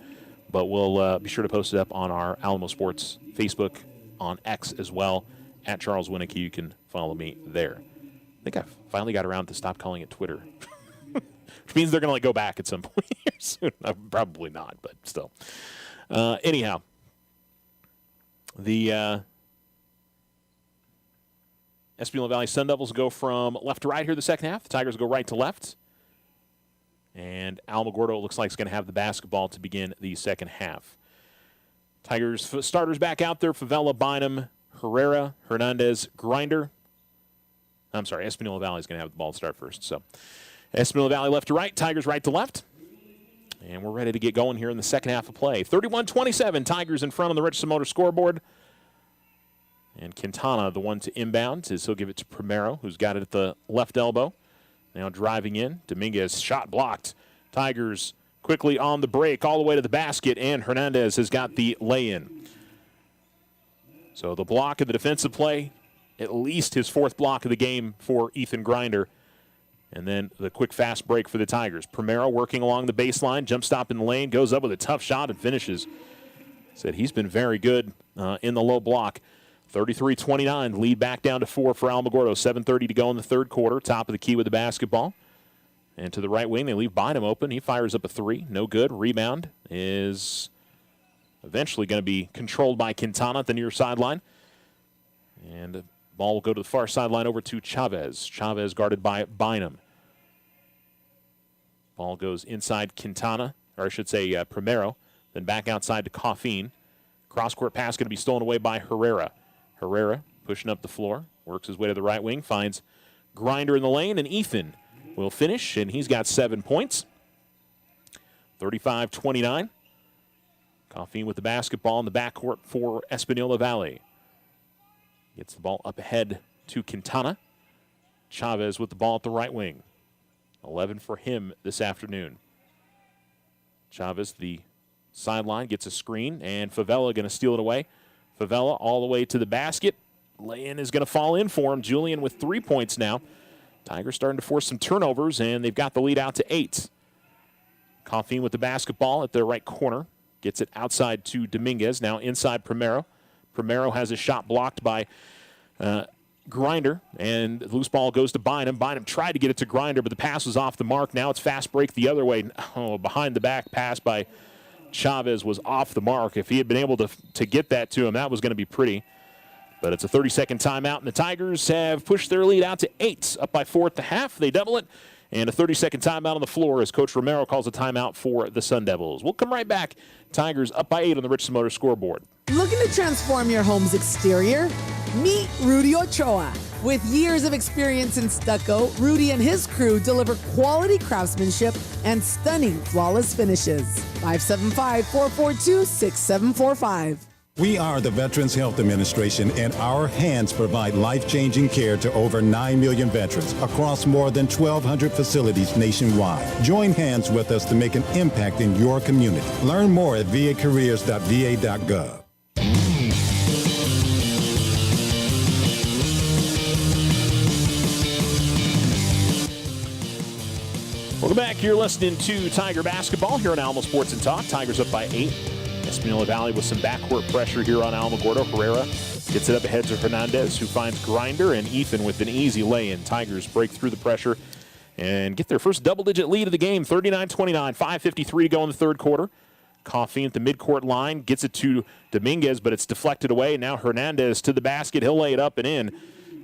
B: but we'll be sure to post it up on our Alamo Sports Facebook, on X as well, at Charles Winnicky. You can follow me there. I think I finally got around to stop calling it Twitter, which means they're going to go back at some point here soon. Probably not, but still. Anyhow, the Espanola Valley Sun Devils go from left to right here the second half. The Tigers go right to left. And Alamogordo looks like it's going to have the basketball to begin the second half. Tigers starters back out there. Favela, Bynum, Herrera, Hernandez, Grinder. I'm sorry, Espanola Valley is going to have the ball to start first. So Espanola Valley left to right, Tigers right to left. And we're ready to get going here in the second half of play. 31-27, Tigers in front on the Richardson Motor scoreboard. And Quintana, the one to inbound, as he'll give it to Primero, who's got it at the left elbow. Now driving in. Dominguez, shot blocked. Tigers quickly on the break, all the way to the basket, and Hernandez has got the lay-in. So the block of the defensive play, at least his fourth block of the game for Ethan Grinder. And then the quick, fast break for the Tigers. Primero working along the baseline, jump stop in the lane, goes up with a tough shot and finishes. Said he's been very good in the low block. 33-29, lead back down to 4 for Alamogordo. 7:30 to go in the third quarter. Top of the key with the basketball. And to the right wing, they leave Bynum open. He fires up a three. No good. Rebound is eventually going to be controlled by Quintana at the near sideline. And the ball will go to the far sideline over to Chavez. Chavez guarded by Bynum. Ball goes inside Quintana, or I should say Primero. Then back outside to Coffin. Cross-court pass going to be stolen away by Herrera. Herrera pushing up the floor, works his way to the right wing, finds Grinder in the lane, and Ethan will finish, and he's got 7 points. 35-29. Coffin with the basketball in the backcourt for Espanola Valley. Gets the ball up ahead to Quintana. Chavez with the ball at the right wing. 11 for him this afternoon. Chavez, the sideline, gets a screen, and Favela going to steal it away. Favela all the way to the basket. Lay-in is going to fall in for him. Julian with 3 points now. Tigers starting to force some turnovers, and they've got the lead out to 8. Coffin with the basketball at their right corner. Gets it outside to Dominguez. Now inside Primero. Primero has a shot blocked by Grinder, and the loose ball goes to Bynum. Bynum tried to get it to Grinder, but the pass was off the mark. Now it's fast break the other way. Oh, behind the back pass by Chavez was off the mark. If he had been able to get that to him, that was going to be pretty. But it's a 30-second timeout, and the Tigers have pushed their lead out to 8, up by 4 at the half. They double it, and a 30-second timeout on the floor as Coach Romero calls a timeout for the Sun Devils. We'll come right back. Tigers up by 8 on the Richardson Motors scoreboard.
K: Looking to transform your home's exterior? Meet Rudy Ochoa. With years of experience in stucco, Rudy and his crew deliver quality craftsmanship and stunning flawless finishes. 575-442-6745.
L: We are the Veterans Health Administration, and our hands provide life-changing care to over 9 million veterans across more than 1,200 facilities nationwide. Join hands with us to make an impact in your community. Learn more at vacareers.va.gov.
B: Welcome back. You're listening to Tiger Basketball here on Alamo Sports and Talk. Tigers up by 8. Espanola Valley with some backcourt pressure here on Alamogordo. Herrera gets it up ahead to Hernandez, who finds Grinder, and Ethan with an easy lay-in. Tigers break through the pressure and get their first double-digit lead of the game, 39-29, 5:53 to go in the third quarter. Coffee at the midcourt line, gets it to Dominguez, but it's deflected away. Now Hernandez to the basket. He'll lay it up and in.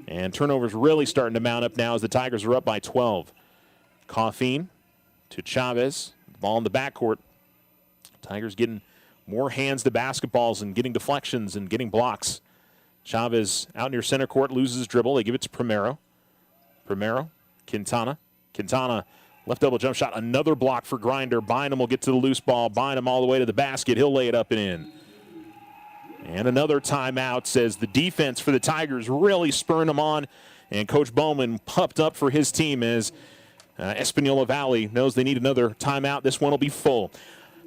B: And turnovers really starting to mount up now as the Tigers are up by 12. Coffee to Chavez. Ball in the backcourt. Tigers getting more hands to basketballs and getting deflections and getting blocks. Chavez out near center court, loses his dribble. They give it to Primero. Quintana. Left elbow jump shot. Another block for Grinder. Bynum will get to the loose ball. Bynum all the way to the basket. He'll lay it up and in. And another timeout says the defense for the Tigers really spurring them on. And Coach Bowman pumped up for his team as Espanola Valley knows they need another timeout. This one will be full.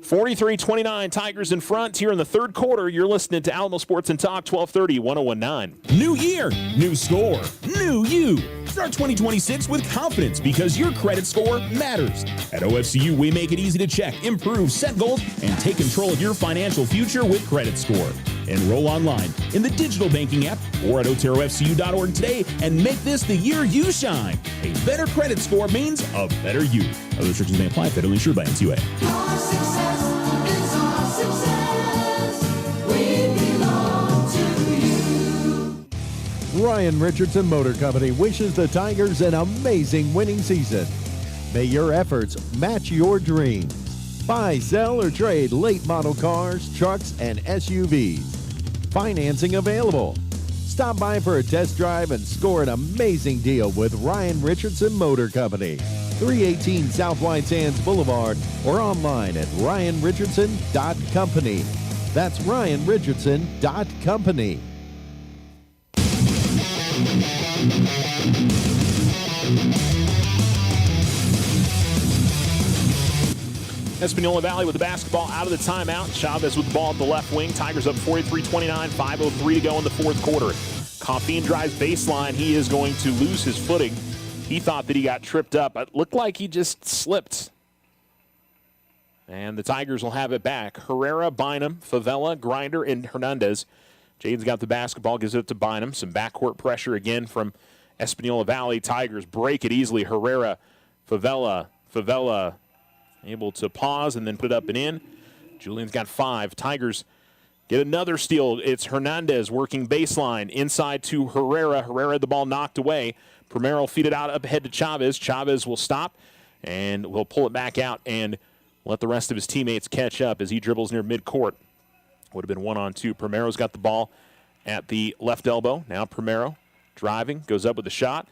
B: 43-29, Tigers in front here in the third quarter. You're listening to Alamo Sports and Talk, 1230, 1019.
A: New year, new score, new you. Start 2026 with confidence because your credit score matters. At OFCU, we make it easy to check, improve, set goals, and take control of your financial future with Credit Score. Enroll online in the digital banking app or at oterofcu.org today and make this the year you shine. A better credit score means a better you. Other restrictions may apply. Federally insured by NCUA.
C: Your success is our success. We belong to you.
D: Ryan Richardson Motor Company wishes the Tigers an amazing winning season. May your efforts match your dreams. Buy, sell, or trade late model cars, trucks, and SUVs. Financing available. Stop by for a test drive and score an amazing deal with Ryan Richardson Motor Company. 318 South White Sands Boulevard or online at ryanrichardson.company. That's ryanrichardson.company.
B: Espanola Valley with the basketball out of the timeout. Chavez with the ball at the left wing. Tigers up 43-29, 5:03 to go in the fourth quarter. Coffin drives baseline. He is going to lose his footing. He thought that he got tripped up. It looked like he just slipped. And the Tigers will have it back. Herrera, Bynum, Favela, Grinder, and Hernandez. Jaden's got the basketball, gives it to Bynum. Some backcourt pressure again from Espanola Valley. Tigers break it easily. Herrera, Favela, able to pause and then put it up and in. Julian's got 5. Tigers get another steal. It's Hernandez working baseline inside to Herrera. Herrera had the ball knocked away. Primero will feed it out up ahead to Chavez. Chavez will stop and will pull it back out and let the rest of his teammates catch up as he dribbles near midcourt. Would have been 1-on-2. Primero's got the ball at the left elbow. Now Primero driving, goes up with a shot.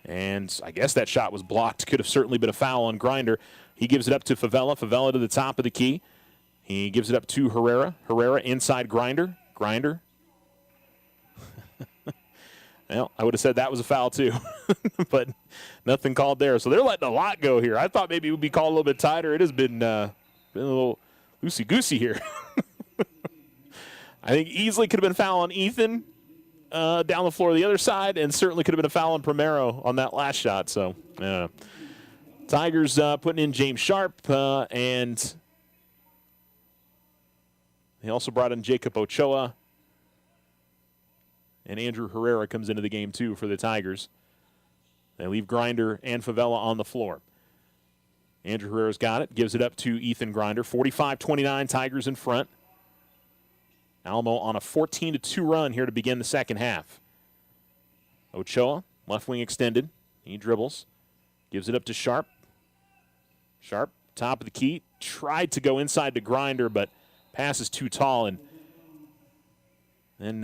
B: And I guess that shot was blocked. Could have certainly been a foul on Grinder. He gives it up to Favela. Favela to the top of the key. He gives it up to Herrera. Herrera inside Grinder. Grinder. Well, I would have said that was a foul too. But nothing called there. So they're letting a lot go here. I thought maybe it would be called a little bit tighter. It has been a little loosey-goosey here. I think easily could have been a foul on Ethan down the floor the other side, and certainly could have been a foul on Primero on that last shot. So, Tigers putting in James Sharp, and they also brought in Jacob Ochoa. And Andrew Herrera comes into the game, too, for the Tigers. They leave Grinder and Favela on the floor. Andrew Herrera's got it, gives it up to Ethan Grinder. 45-29, Tigers in front. Alamo on a 14-2 run here to begin the second half. Ochoa, left wing extended. He dribbles. Gives it up to Sharp. Sharp, top of the key. Tried to go inside to Grinder, but pass is too tall. And then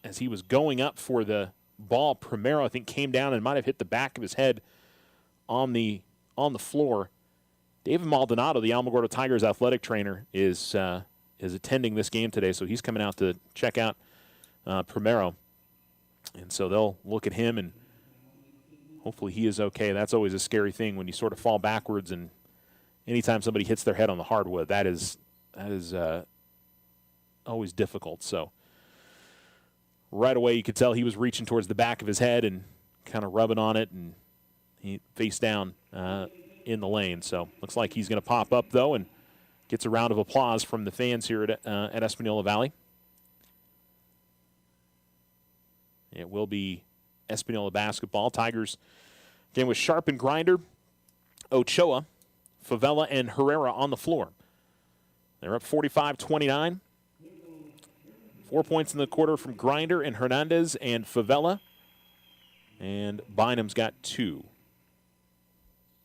B: as he was going up for the ball, Primero, I think, came down and might have hit the back of his head on the floor. David Maldonado, the Alamogordo Tigers athletic trainer, is attending this game today, so he's coming out to check out Primero. And so they'll look at him, and hopefully he is okay. That's always a scary thing when you sort of fall backwards, and anytime somebody hits their head on the hardwood, that is always difficult. So right away you could tell he was reaching towards the back of his head and kind of rubbing on it, and he face down in the lane. So looks like he's going to pop up, though, and gets a round of applause from the fans here at Espanola Valley. It will be Espanola basketball. Tigers again with Sharp and Grinder, Ochoa, Favela, and Herrera on the floor. They're up 45-29. 4 points in the quarter from Grinder and Hernandez and Favela. And Bynum's got 2.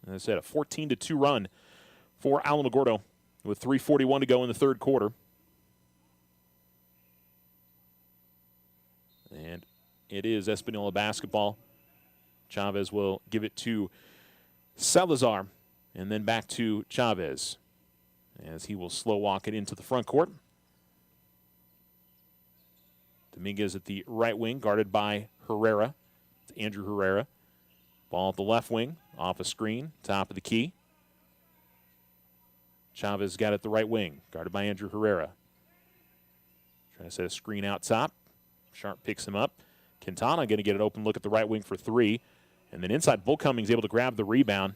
B: As I said, a 14-2 run for Alamogordo with 3:41 to go in the third quarter. And it is Espanola basketball. Chavez will give it to Salazar and then back to Chavez as he will slow walk it into the front court. Dominguez at the right wing, guarded by Herrera. It's Andrew Herrera. Ball at the left wing, off a screen, top of the key. Chavez got it at the right wing, guarded by Andrew Herrera. Trying to set a screen out top. Sharp picks him up. Quintana going to get an open look at the right wing for 3. And then inside, Bull Cummings able to grab the rebound.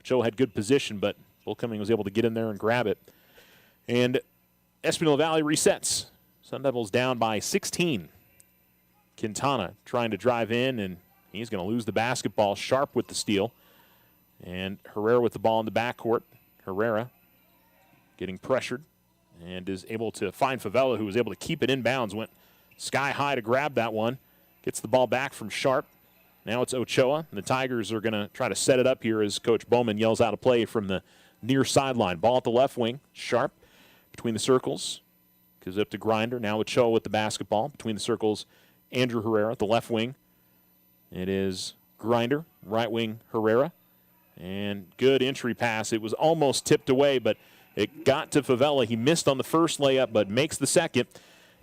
B: Ochoa had good position, but Bull Cummings was able to get in there and grab it. And Espanola Valley resets. Sun Devils down by 16. Quintana trying to drive in, and he's going to lose the basketball. Sharp with the steal. And Herrera with the ball in the backcourt. Herrera getting pressured and is able to find Favela, who was able to keep it inbounds. Went sky high to grab that one. Gets the ball back from Sharp. Now it's Ochoa. The Tigers are going to try to set it up here as Coach Bowman yells out a play from the near sideline. Ball at the left wing. Sharp between the circles. Gives it up to Grinder. Now Ochoa with the basketball. Between the circles, Andrew Herrera at the left wing. It is Grinder. Right wing, Herrera. And good entry pass. It was almost tipped away, but it got to Favela. He missed on the first layup, but makes the second.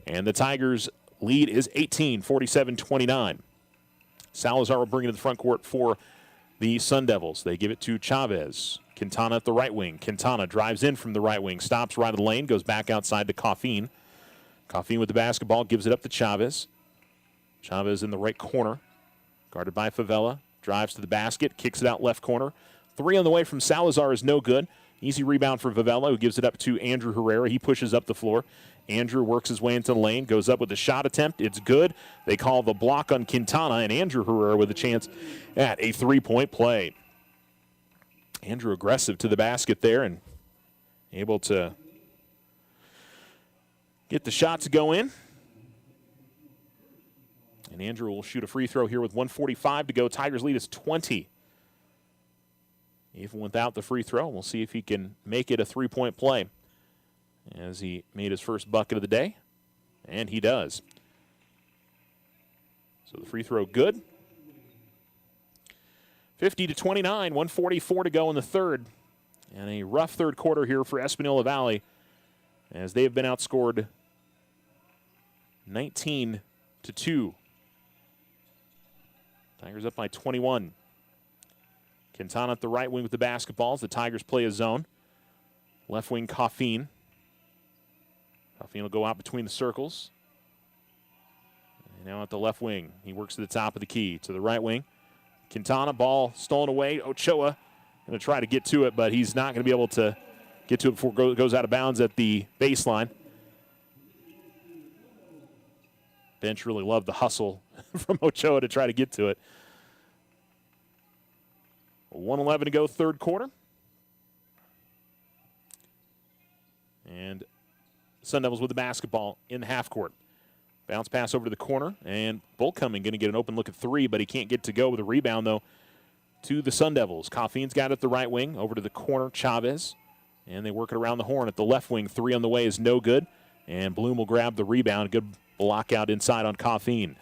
B: And the Tigers' lead is 18, 47-29. Salazar will bring it to the front court for the Sun Devils. They give it to Chavez. Quintana at the right wing. Quintana drives in from the right wing, stops right of the lane, goes back outside to Coffin. Coffin with the basketball, gives it up to Chavez. Chavez in the right corner, guarded by Favela. Drives to the basket, kicks it out left corner. 3 on the way from Salazar is no good. Easy rebound for Favela, who gives it up to Andrew Herrera. He pushes up the floor. Andrew works his way into the lane, goes up with a shot attempt. It's good. They call the block on Quintana, and Andrew Herrera with a chance at a 3-point play. Andrew aggressive to the basket there and able to get the shot to go in. And Andrew will shoot a free throw here with 1:45 to go. Tigers lead is 20. Even without the free throw, we'll see if he can make it a 3-point play as he made his first bucket of the day, and he does. So the free throw good. 50-29, 1:44 to go in the third. And a rough third quarter here for Espanola Valley as they have been outscored 19-2. Tigers up by 21. Quintana at the right wing with the basketball as the Tigers play a zone. Left wing, Coffin. Coffin will go out between the circles. And now at the left wing, he works to the top of the key. To the right wing, Quintana, ball stolen away. Ochoa going to try to get to it, but he's not going to be able to get to it before it goes out of bounds at the baseline. Bench really loved the hustle from Ochoa to try to get to it. 1:11 to go, third quarter. And Sun Devils with the basketball in the half court. Bounce pass over to the corner, and Bullcoming going to get an open look at three, but he can't get to go with a rebound, though, to the Sun Devils. Coffeen's got it at the right wing, over to the corner, Chavez. And they work it around the horn at the left wing. Three on the way is no good. And Bloom will grab the rebound. Good block out inside on Coffeen.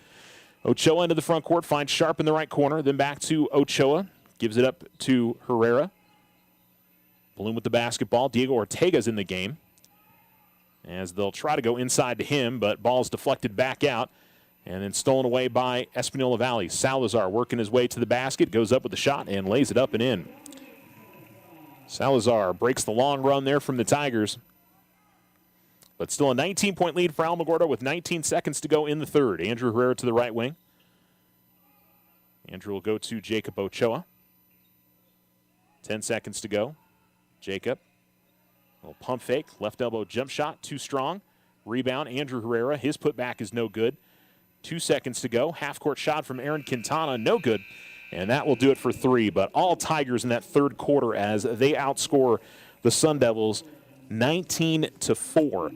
B: Ochoa into the front court, finds Sharp in the right corner. Then back to Ochoa. Gives it up to Herrera. Bloom with the basketball. Diego Ortega's in the game, as they'll try to go inside to him, but ball's deflected back out and then stolen away by Espanola Valley. Salazar working his way to the basket, goes up with the shot and lays it up and in. Salazar breaks the long run there from the Tigers, but still a 19-point lead for Alamogordo with 19 seconds to go in the third. Andrew Herrera to the right wing. Andrew will go to Jacob Ochoa. 10 seconds to go. Jacob. Little pump fake, left elbow jump shot, too strong. Rebound, Andrew Herrera. His putback is no good. 2 seconds to go. Half-court shot from Aaron Quintana, no good. And that will do it for three. But all Tigers in that third quarter as they outscore the Sun Devils 19-4.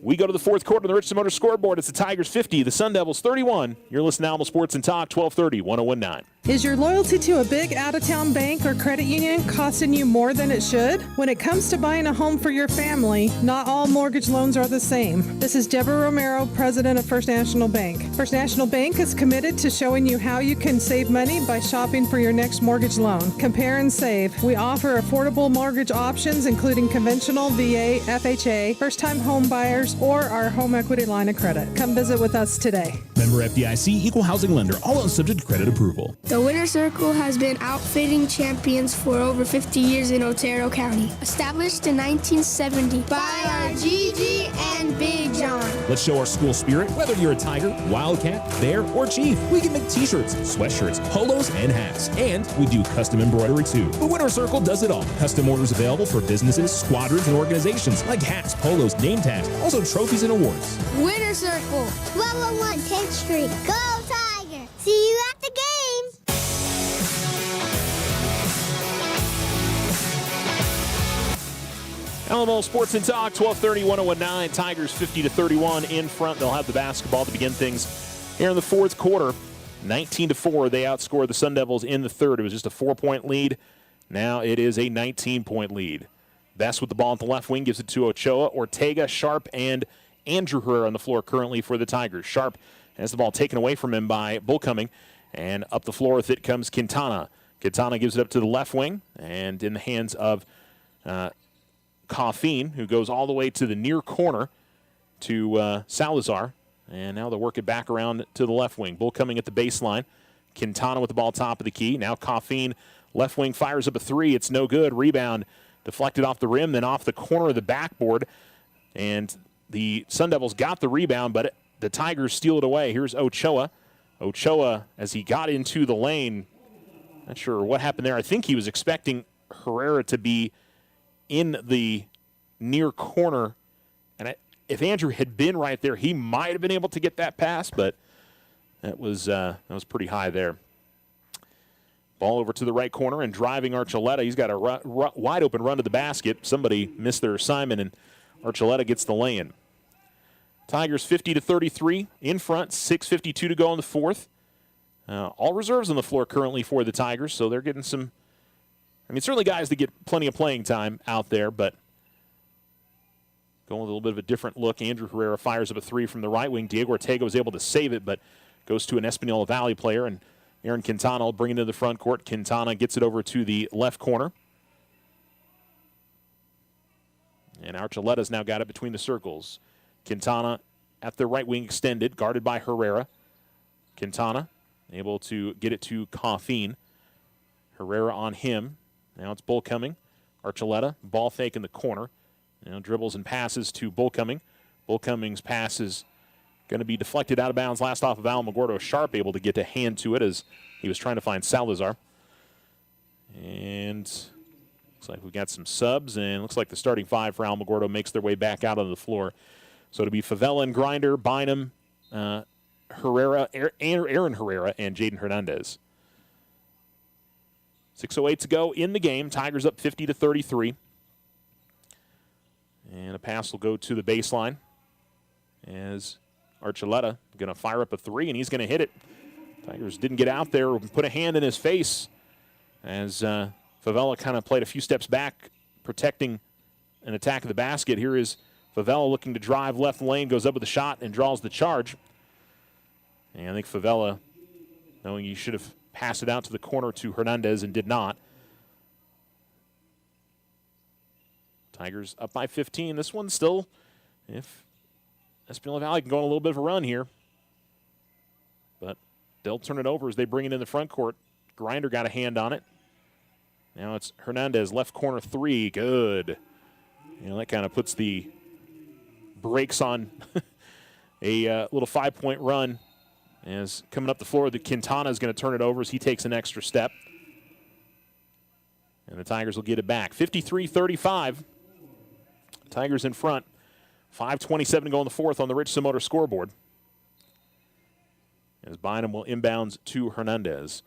B: We go to the fourth quarter on the Richardson Motor scoreboard. It's the Tigers 50, the Sun Devils 31. You're listening to Alamo Sports and Talk, 1230, 1019.
F: Is your loyalty to a big out-of-town bank or credit union costing you more than it should? When it comes to buying a home for your family, not all mortgage loans are the same. This is Deborah Romero, president of First National Bank. First National Bank is committed to showing you how you can save money by shopping for your next mortgage loan. Compare and save. We offer affordable mortgage options, including conventional, VA, FHA, first-time home buyers, or our home equity line of credit. Come visit with us today.
A: Member FDIC, equal housing lender, all loans subject to credit approval.
G: The Winter Circle has been outfitting champions for over 50 years in Otero County. Established in 1970 by our Gigi and Big John.
A: Let's show our school spirit. Whether you're a Tiger, Wildcat, Bear, or Chief, we can make t-shirts, sweatshirts, polos, and hats. And we do custom embroidery too. The Winter Circle does it all. Custom orders available for businesses, squadrons, and organizations like hats, polos, name tags, also trophies and awards.
H: Winter Circle, 1201 10th Street. Go Tiger! See you at the game!
B: Alamo Sports and Talk, 1230, 1019. Tigers 50-31 in front. They'll have the basketball to begin things here in the fourth quarter. 19-4, they outscored the Sun Devils in the third. It was just a 4-point lead. Now it is a 19-point lead. Best with the ball at the left wing, gives it to Ochoa, Ortega, Sharp, and Andrew Herrera on the floor currently for the Tigers. Sharp has the ball taken away from him by Bullcoming, and up the floor with it comes Quintana. Quintana gives it up to the left wing, and in the hands of Coffeen, who goes all the way to the near corner to Salazar. And now they'll work it back around to the left wing. Bullcoming at the baseline. Quintana with the ball top of the key. Now Coffeen, left wing, fires up a three. It's no good. Rebound deflected off the rim, then off the corner of the backboard. And the Sun Devils got the rebound, but the Tigers steal it away. Here's Ochoa. Ochoa, as he got into the lane, not sure what happened there. I think he was expecting Herrera to be in the near corner. And if Andrew had been right there, he might have been able to get that pass, but that was pretty high there. Ball over to the right corner and driving Archuleta. He's got a wide open run to the basket. Somebody missed their assignment, and Archuleta gets the lay-in. Tigers 50-33 in front, 6:52 to go in the fourth. All reserves on the floor currently for the Tigers, so they're getting some, certainly guys that get plenty of playing time out there, but going with a little bit of a different look. Andrew Herrera fires up a three from the right wing. Diego Ortega was able to save it, but goes to an Espanola Valley player, and Aaron Quintana will bring it to the front court. Quintana gets it over to the left corner. And Archuleta's now got it between the circles. Quintana at the right wing extended, guarded by Herrera. Quintana able to get it to Coffeen. Herrera on him. Now it's Bullcoming. Archuleta, ball fake in the corner. Now dribbles and passes to Bullcoming. Bullcoming's pass is going to be deflected out of bounds. Last off of Alamogordo. Sharp able to get a hand to it as he was trying to find Salazar. And looks like we've got some subs, and looks like the starting five for Alamogordo makes their way back out on the floor. So it'll be Favela and Grinder, Bynum, Aaron Herrera, and Jaden Hernandez. 6:08 to go in the game. Tigers up 50-33. And a pass will go to the baseline as Archuleta going to fire up a three, and he's going to hit it. Tigers didn't get out there and put a hand in his face as Favela kind of played a few steps back, protecting an attack of the basket. Here is Favela looking to drive left lane, goes up with a shot, and draws the charge. And I think Favela, knowing he should have passed it out to the corner to Hernandez and did not. Tigers up by 15. This one still, if Espanola Valley can go on a little bit of a run here. But they'll turn it over as they bring it in the front court. Grinder got a hand on it. Now it's Hernandez, left corner three. Good. That kind of puts the brakes on a little 5-point run. As coming up the floor, the Quintana is going to turn it over as he takes an extra step. And the Tigers will get it back. 53-35. Tigers in front. 5:27 to go in the fourth on the Richardson Motor scoreboard. As Bynum will inbounds to Hernandez.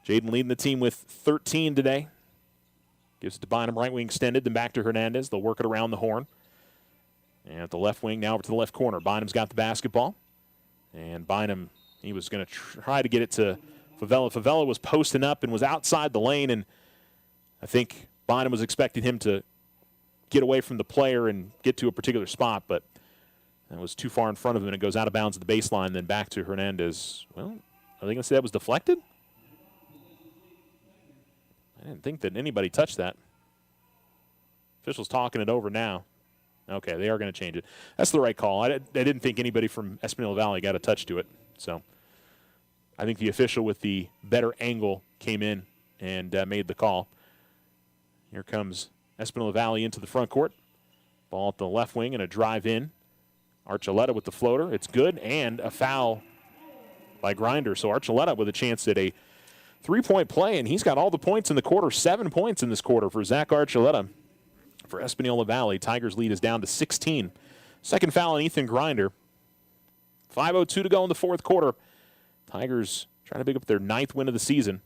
B: Jaden leading the team with 13 today. Gives it to Bynum, right wing extended, then back to Hernandez. They'll work it around the horn. And at the left wing, now over to the left corner. Bynum's got the basketball. And Bynum, he was going to try to get it to Favela. Favela was posting up and was outside the lane, and I think Bynum was expecting him to get away from the player and get to a particular spot, but that was too far in front of him, and it goes out of bounds at the baseline, then back to Hernandez. Well, are they going to say that was deflected? I didn't think that anybody touched that. Officials talking it over now. Okay, they are going to change it. That's the right call. I didn't think anybody from Espanola Valley got a touch to it. So I think the official with the better angle came in and made the call. Here comes Espanola Valley into the front court. Ball at the left wing and a drive in. Archuleta with the floater. It's good, and a foul by Grinder. So Archuleta with a chance at a three-point play, and he's got all the points in the quarter. 7 points in this quarter for Zach Archuleta. For Espanola Valley, Tigers lead is down to 16. Second foul on Ethan Grinder. 5:02 to go in the fourth quarter. Tigers trying to pick up their 9th win of the season.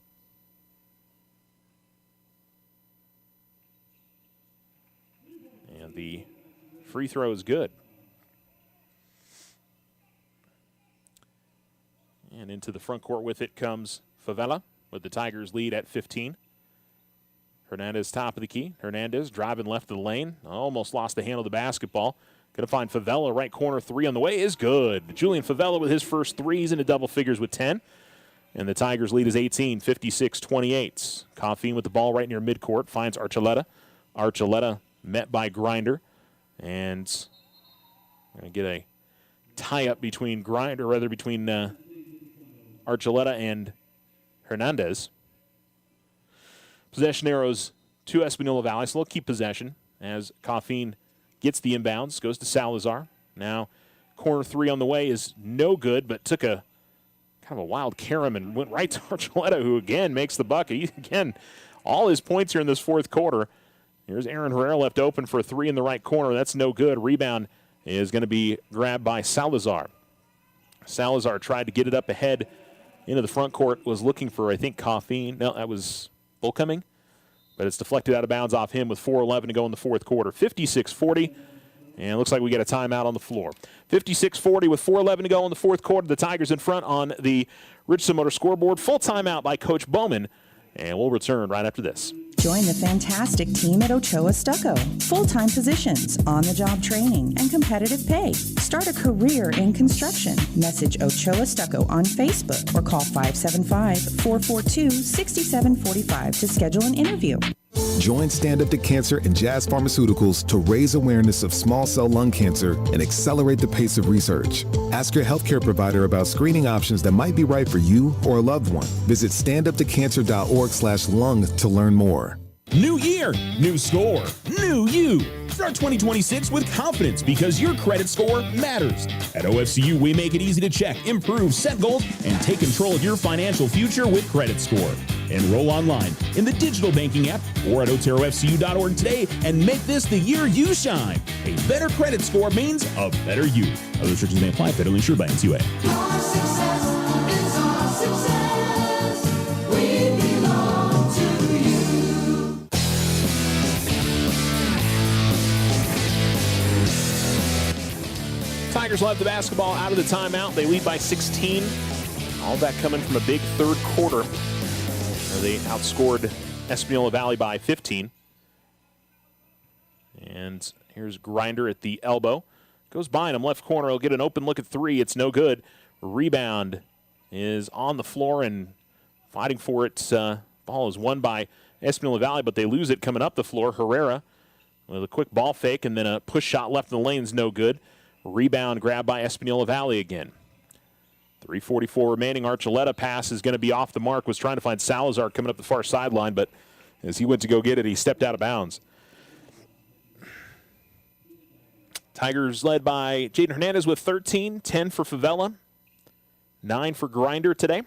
B: And the free throw is good. And into the front court with it comes Favela with the Tigers lead at 15. Hernandez top of the key. Hernandez driving left of the lane. Almost lost the handle of the basketball. Going to find Favela, right corner three on the way is good. Julian Favela with his first threes into double figures with 10. And the Tigers lead is 18, 56-28. Coffeen with the ball right near midcourt. Finds Archuleta. Archuleta met by Grinder. And going to get a tie-up between Archuleta and Hernandez. Possession arrows to Espanola Valley, so they'll keep possession as Coffeen gets the inbounds, goes to Salazar. Now, corner three on the way is no good, but took a kind of a wild carom and went right to Archuleta, who again makes the bucket. Again, all his points here in this fourth quarter. Here's Aaron Herrera left open for a three in the right corner. That's no good. Rebound is going to be grabbed by Salazar. Salazar tried to get it up ahead into the front court, was looking for, I think, Coffeen. No, that was Bullcoming, but it's deflected out of bounds off him with 4:11 to go in the fourth quarter. 56-40, and it looks like we get a timeout on the floor. 56-40 with 4:11 to go in the fourth quarter. The Tigers in front on the Richardson Motor scoreboard. Full timeout by Coach Bowman, and we'll return right after this.
M: Join the fantastic team at Ochoa Stucco. Full-time positions, on-the-job training, and competitive pay. Start a career in construction. Message Ochoa Stucco on Facebook or call 575-442-6745 to schedule an interview.
N: Join Stand Up to Cancer and Jazz Pharmaceuticals to raise awareness of small cell lung cancer and accelerate the pace of research. Ask your healthcare provider about screening options that might be right for you or a loved one. Visit standuptocancer.org/lung to learn more.
A: New year, new score, new you. Start 2026 with confidence because your credit score matters. At OFCU, we make it easy to check, improve, set goals, and take control of your financial future with Credit Score. Enroll online in the digital banking app or at OteroFCU.org today and make this the year you shine. A better credit score means a better you. Other restrictions may apply. Federally insured by NCUA.
C: success is our success. We belong to you.
B: Tigers will have the basketball out of the timeout. They lead by 16. All that coming from a big third quarter, where they outscored Espanola Valley by 15. And here's Grinder at the elbow. Goes by him, left corner. He'll get an open look at three. It's no good. Rebound is on the floor and fighting for it. Ball is won by Espanola Valley, but they lose it coming up the floor. Herrera with a quick ball fake and then a push shot left in the lane's no good. Rebound grab by Espanola Valley again. 3:44 remaining. Archuleta pass is going to be off the mark. Was trying to find Salazar coming up the far sideline, but as he went to go get it, he stepped out of bounds. Tigers led by Jaden Hernandez with 13, 10 for Favela, 9 for Grinder today.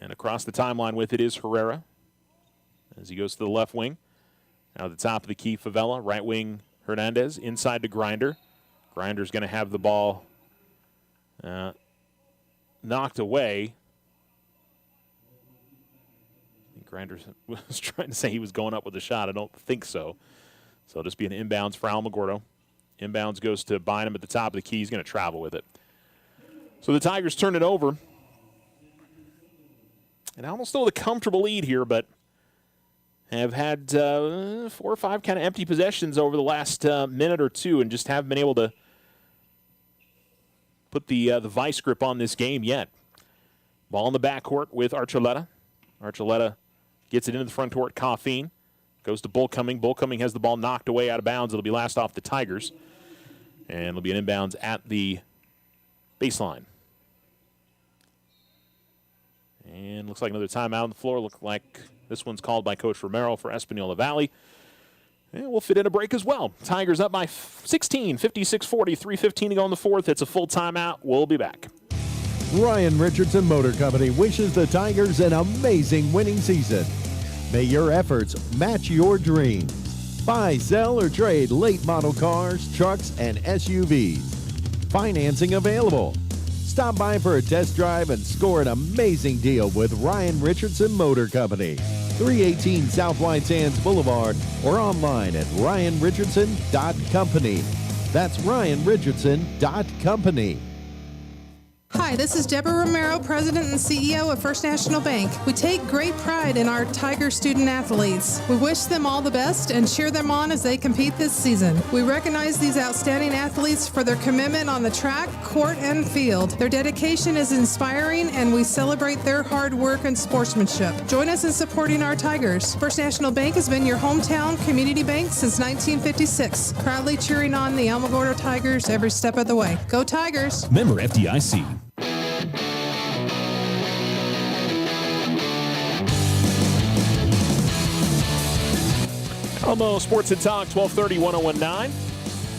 B: And across the timeline with it is Herrera as he goes to the left wing. Now at the top of the key, Favela, right wing Hernandez, inside to Grinder. Grinder's going to have the ball knocked away. I think Grinder was trying to say he was going up with a shot. I don't think so. So it'll just be an inbounds for Alamogordo. Inbounds goes to Bynum at the top of the key. He's going to travel with it. So the Tigers turn it over. And almost still with a comfortable lead here, but have had 4 or 5 kind of empty possessions over the last minute or two and just haven't been able to put the vice grip on this game yet. Ball in the backcourt with Archuleta. Archuleta gets it into the front court. Coffeen goes to Bullcoming. Bullcoming has the ball knocked away out of bounds. It'll be last off the Tigers. And it'll be an inbounds at the baseline. And looks like another timeout on the floor. Looks like this one's called by Coach Romero for Espanola Valley. And we'll fit in a break as well. Tigers up by 16, 56-40, 3:15 to go in the fourth. It's a full timeout. We'll be back.
D: Ryan Richardson Motor Company wishes the Tigers an amazing winning season. May your efforts match your dreams. Buy, sell, or trade late model cars, trucks, and SUVs. Financing available. Stop by for a test drive and score an amazing deal with Ryan Richardson Motor Company. 318 South White Sands Boulevard or online at ryanrichardson.company. That's ryanrichardson.company.
F: Hi, this is Deborah Romero, President and CEO of First National Bank. We take great pride in our Tiger student athletes. We wish them all the best and cheer them on as they compete this season. We recognize these outstanding athletes for their commitment on the track, court, and field. Their dedication is inspiring, and we celebrate their hard work and sportsmanship. Join us in supporting our Tigers. First National Bank has been your hometown community bank since 1956, proudly cheering on the Alamogordo Tigers every step of the way. Go Tigers!
A: Member FDIC.
B: Alamo Sports and Talk, 1230, 1019.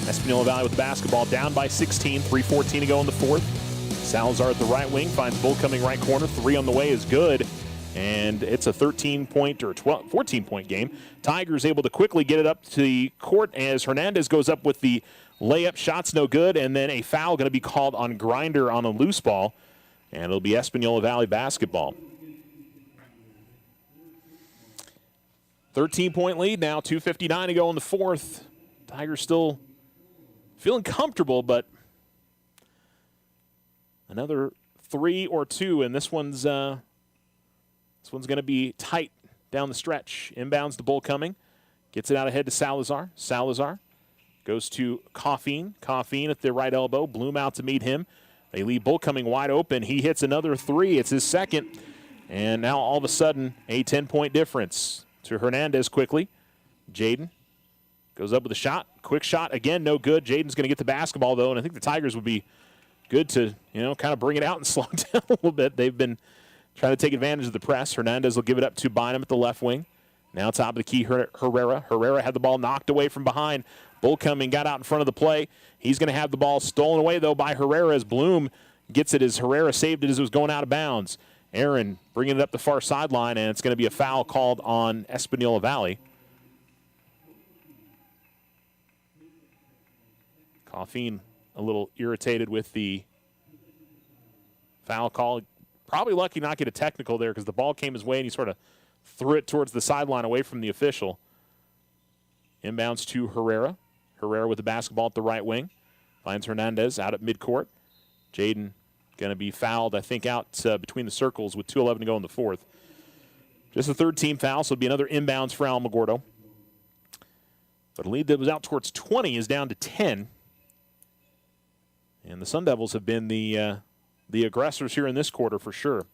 B: Espanola Valley with the basketball down by 16, 3:14 to go in the fourth. Salazar at the right wing finds Bullcoming right corner. 3 on the way is good. And it's a 13-point or 14-point game. Tigers able to quickly get it up to the court as Hernandez goes up with the layup. Shot's no good. And then a foul going to be called on Grinder on a loose ball. And it'll be Espanola Valley basketball. 13-point lead now, 2:59 to go in the fourth. Tigers still feeling comfortable, but another 3 or 2, and this one's going to be tight down the stretch. Inbounds the Bullcoming. Gets it out ahead to Salazar. Salazar goes to Coffeen. Coffeen at the right elbow. Bloom out to meet him. They leave Bullcoming wide open. He hits another 3. It's his second. And now all of a sudden, a 10-point difference to Hernandez quickly. Jaden goes up with a shot. Quick shot. Again, no good. Jaden's going to get the basketball, though, and I think the Tigers would be good to, kind of bring it out and slow it down a little bit. They've been trying to take advantage of the press. Hernandez will give it up to Bynum at the left wing. Now top of the key, Herrera. Herrera had the ball knocked away from behind. Bullcoming got out in front of the play. He's going to have the ball stolen away, though, by Herrera as Bloom gets it as Herrera saved it as it was going out of bounds. Aaron bringing it up the far sideline, and it's going to be a foul called on Espanola Valley. Coffeen a little irritated with the Foul call. Probably lucky not get a technical there because the ball came his way and he sort of threw it towards the sideline away from the official. Inbounds to Herrera. Herrera with the basketball at the right wing. Finds Hernandez out at midcourt. Jaden going to be fouled, I think, out between the circles with 2:11 to go in the fourth. Just a third team foul, so it'll be another inbounds for Alamogordo. But a lead that was out towards 20 is down to 10. And the Sun Devils have been the aggressors here in this quarter for sure.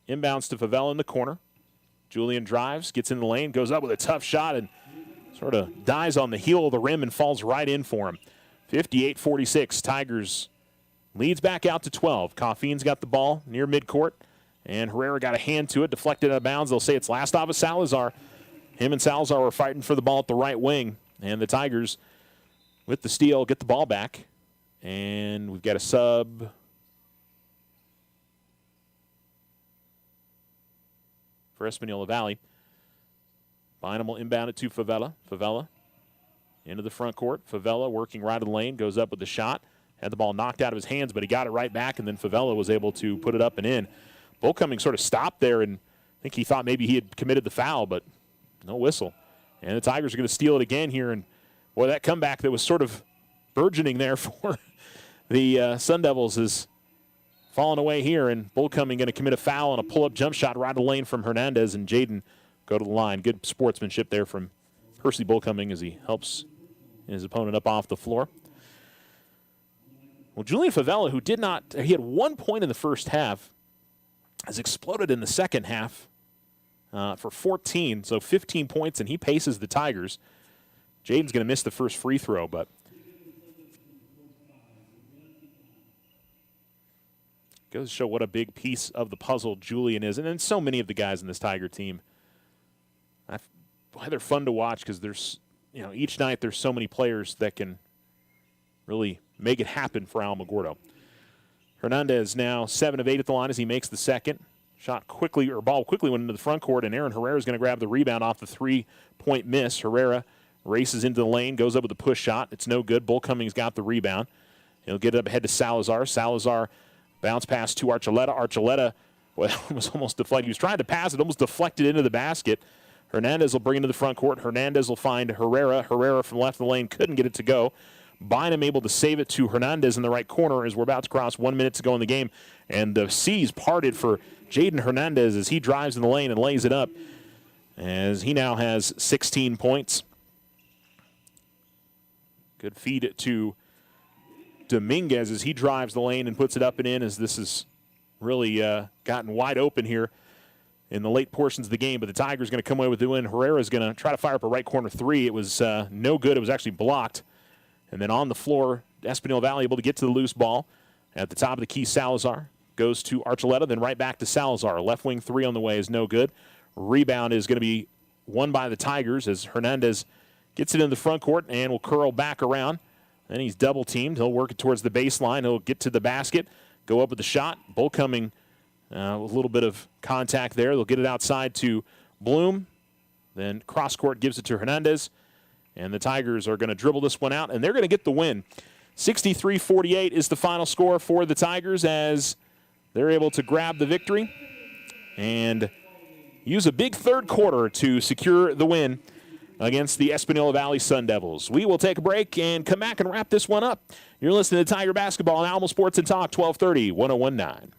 B: Inbounds to Favela in the corner. Julian drives, gets in the lane, goes up with a tough shot, and sort of dies on the heel of the rim and falls right in for him. 58-46, Tigers leads back out to 12. Coffeen's got the ball near midcourt, and Herrera got a hand to it, deflected out of bounds. They'll say it's last off of Salazar. Him and Salazar were fighting for the ball at the right wing, and the Tigers, with the steal, get the ball back. And we've got a sub for Espanola Valley. Bynum will inbound it to Favela. Favela into the front court. Favela working right of the lane, goes up with the shot. Had the ball knocked out of his hands, but he got it right back, and then Favela was able to put it up and in. Bullcoming sort of stopped there, and I think he thought maybe he had committed the foul, but no whistle. And the Tigers are going to steal it again here, and boy, that comeback that was sort of burgeoning there for the Sun Devils is falling away here, and Bullcoming going to commit a foul and a pull-up jump shot right of the lane from Hernandez, and Jaden go to the line. Good sportsmanship there from Percy Bullcoming as he helps his opponent up off the floor. Well, Julian Favela, who he had 1 point in the first half, has exploded in the second half for 14, so 15 points, and he paces the Tigers. Jaden's going to miss the first free throw, but goes to show what a big piece of the puzzle Julian is, and then so many of the guys in this Tiger team. They're fun to watch because there's, each night there's so many players that can really make it happen for Alamogordo. Hernandez now 7 of 8 at the line as he makes the second. Ball quickly went into the front court, and Aaron Herrera is going to grab the rebound off the 3-point miss. Herrera races into the lane, goes up with a push shot. It's no good. Bullcoming's got the rebound. He'll get it up ahead to Salazar. Salazar bounce pass to Archuleta. Archuleta was almost deflected. He was trying to pass it, almost deflected into the basket. Hernandez will bring it to the front court. Hernandez will find Herrera. Herrera from left of the lane couldn't get it to go. Bynum able to save it to Hernandez in the right corner as we're about to cross 1 minute to go in the game. And the seas parted for Jaden Hernandez as he drives in the lane and lays it up, as he now has 16 points. Good feed to Dominguez as he drives the lane and puts it up and in, as this has really gotten wide open here in the late portions of the game. But the Tigers going to come away with the win. Herrera is going to try to fire up a right corner three. It was no good. It was actually blocked. And then on the floor, Espanola Valley able to get to the loose ball. At the top of the key, Salazar goes to Archuleta, then right back to Salazar. Left wing three on the way is no good. Rebound is going to be won by the Tigers as Hernandez gets it in the front court and will curl back around. Then he's double teamed. He'll work it towards the baseline. He'll get to the basket, go up with the shot. Bullcoming with a little bit of contact there. They'll get it outside to Bloom. Then cross court gives it to Hernandez. And the Tigers are going to dribble this one out, and they're going to get the win. 63-48 is the final score for the Tigers as they're able to grab the victory and use a big third quarter to secure the win against the Espanola Valley Sun Devils. We will take a break and come back and wrap this one up. You're listening to Tiger Basketball on Alamo Sports and Talk, 1230, 1019.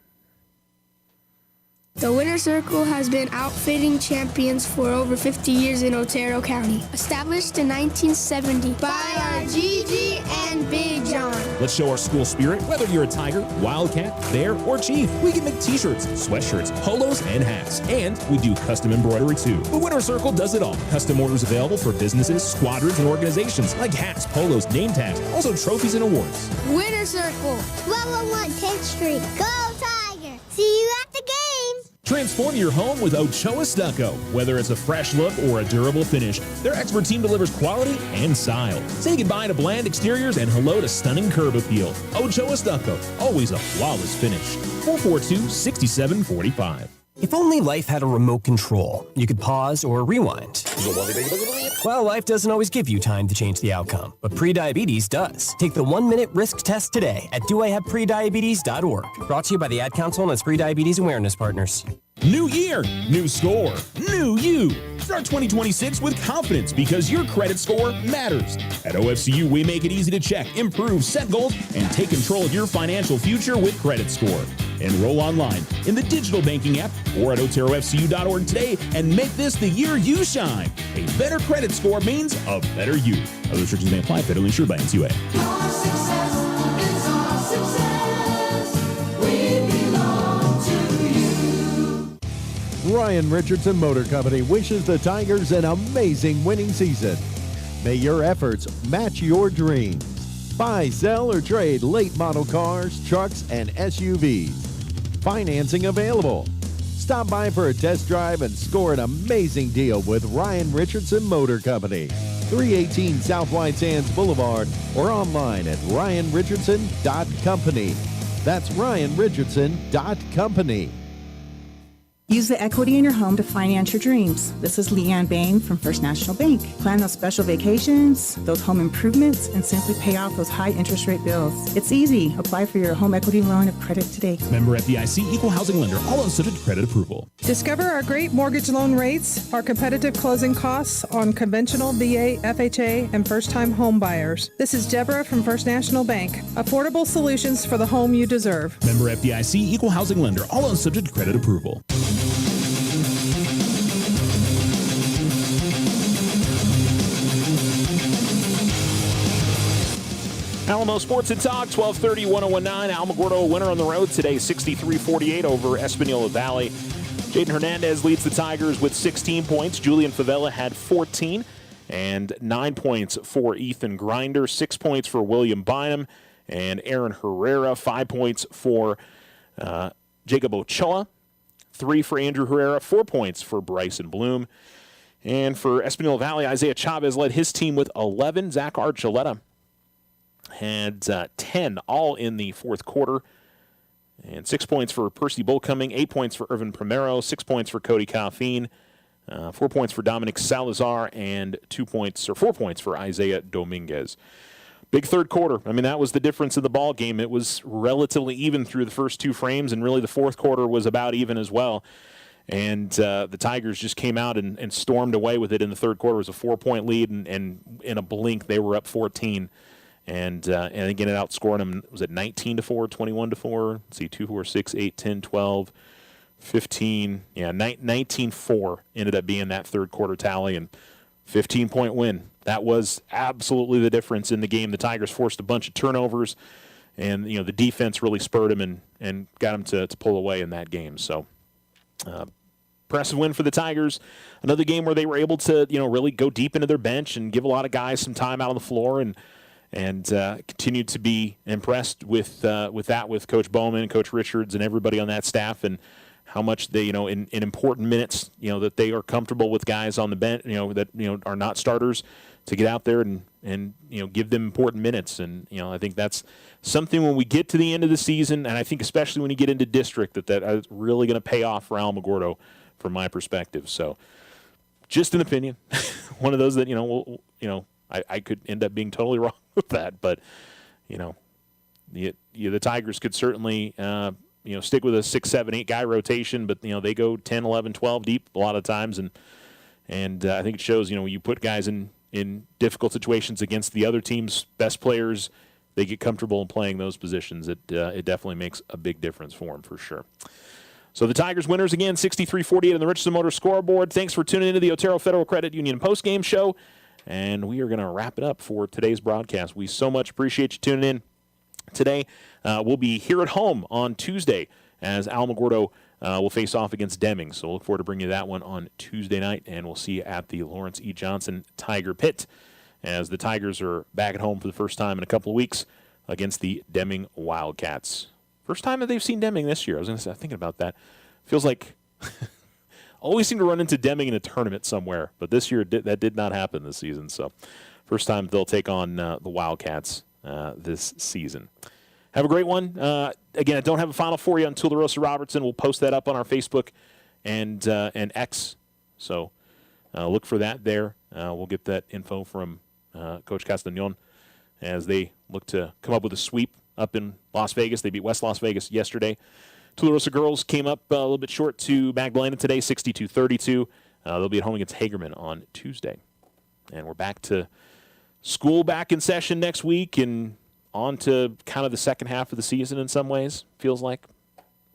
G: The Winner's Circle has been outfitting champions for over 50 years in Otero County. Established in 1970 by our Gigi and Big John.
A: Let's show our school spirit. Whether you're a Tiger, Wildcat, Bear, or Chief, we can make t-shirts, sweatshirts, polos, and hats. And we do custom embroidery too. The Winner's Circle does it all. Custom orders available for businesses, squadrons, and organizations like hats, polos, name tags, also trophies and awards.
H: Winner's Circle, 1201 10th Street. Go Tiger! See you at the game!
A: Transform your home with Ochoa Stucco. Whether it's a fresh look or a durable finish, their expert team delivers quality and style. Say goodbye to bland exteriors and hello to stunning curb appeal. Ochoa Stucco, always a flawless finish. 442-6745.
R: If only life had a remote control, you could pause or rewind. Well, life doesn't always give you time to change the outcome, but prediabetes does. Take the 1-minute risk test today at doihaveprediabetes.org. Brought to you by the Ad Council and its prediabetes awareness partners.
A: New year, new score, new you. Start 2026 with confidence because your credit score matters. At OFCU, we make it easy to check, improve, set goals, and take control of your financial future with Credit Score. Enroll online in the digital banking app or at oterofcu.org today and make this the year you shine. A better credit score means a better you. Other restrictions may apply. Federally insured by NCUA.
C: Our success is our success. We belong to you.
D: Ryan Richardson Motor Company wishes the Tigers an amazing winning season. May your efforts match your dreams. Buy, sell, or trade late model cars, trucks, and SUVs. Financing available. Stop by for a test drive and score an amazing deal with Ryan Richardson Motor Company. 318 South White Sands Boulevard or online at ryanrichardson.company. That's ryanrichardson.company.
E: Use the equity in your home to finance your dreams. This is Leanne Bain from First National Bank. Plan those special vacations, those home improvements, and simply pay off those high interest rate bills. It's easy. Apply for your home equity line of credit today.
A: Member FDIC, equal housing lender, all subject to credit approval.
F: Discover our great mortgage loan rates, our competitive closing costs on conventional, VA, FHA, and first-time home buyers. This is Deborah from First National Bank. Affordable solutions for the home you deserve.
A: Member FDIC, equal housing lender, all subject to credit approval.
B: Alamo Sports and Talk, 1230, 1019. Alamogordo winner on the road today, 63-48 over Espanola Valley. Jaden Hernandez leads the Tigers with 16 points. Julian Favela had 14 and 9 points for Ethan Grinder, 6 points for William Bynum and Aaron Herrera, 5 points for Jacob Ochoa, 3 for Andrew Herrera, 4 points for Bryson Bloom. And for Espanola Valley, Isaiah Chavez led his team with 11. Zach Archuleta had 10 all in the fourth quarter. And 6 points for Percy Bullcoming, 8 points for Irvin Primero, 6 points for Cody Caffeine, 4 points for Dominic Salazar, and 4 points for Isaiah Dominguez. Big third quarter. I mean, that was the difference in the ball game. It was relatively even through the first 2 frames, and really the fourth quarter was about even as well. And the Tigers just came out and stormed away with it in the third quarter. It was a 4-point lead, and in a blink they were up 14. And again, it outscored them. Was it 19-4, 21-4? Let's see, 2, 4, 6, 8, 10, 12, 15. Yeah, 19-4 ended up being that third quarter tally, and 15-point win. That was absolutely the difference in the game. The Tigers forced a bunch of turnovers, and the defense really spurred them and got them to pull away in that game. So, impressive win for the Tigers. Another game where they were able to really go deep into their bench and give a lot of guys some time out on the floor, and continued to be impressed with Coach Bowman, Coach Richards, and everybody on that staff, and how much they, in important minutes, that they are comfortable with guys on the bench, that are not starters, to get out there and give them important minutes. And I think that's something when we get to the end of the season, and I think especially when you get into district, that is really going to pay off for Alamogordo, from my perspective. So, just an opinion, one of those that I could end up being totally wrong with that, but the Tigers could certainly stick with a 6, 7, 8 guy rotation, but they go 10, 11, 12 deep a lot of times, and I think it shows. When you put guys in difficult situations against the other team's best players, they get comfortable in playing those positions. It definitely makes a big difference for them, for sure. So the Tigers winners again, 63-48 on the Richardson Motor scoreboard. Thanks for tuning into the Otero Federal Credit Union postgame show. And we are going to wrap it up for today's broadcast. We so much appreciate you tuning in today. We'll be here at home on Tuesday as Alamogordo will face off against Deming. So we'll look forward to bringing you that one on Tuesday night. And we'll see you at the Lawrence E. Johnson Tiger Pit as the Tigers are back at home for the first time in a couple of weeks against the Deming Wildcats. First time that they've seen Deming this year. I was thinking about that. Feels like always seem to run into Deming in a tournament somewhere, but this year that did not happen this season. So first time they'll take on the Wildcats this season. Have a great one. Again, I don't have a final for you until DeRosa Robertson. We'll post that up on our Facebook and X. So look for that there. We'll get that info from Coach Castañon as they look to come up with a sweep up in Las Vegas. They beat West Las Vegas yesterday. Tularosa girls came up a little bit short to Magdalena today, 62-32. They'll be at home against Hagerman on Tuesday. And we're back to school back in session next week and on to kind of the second half of the season in some ways, feels like.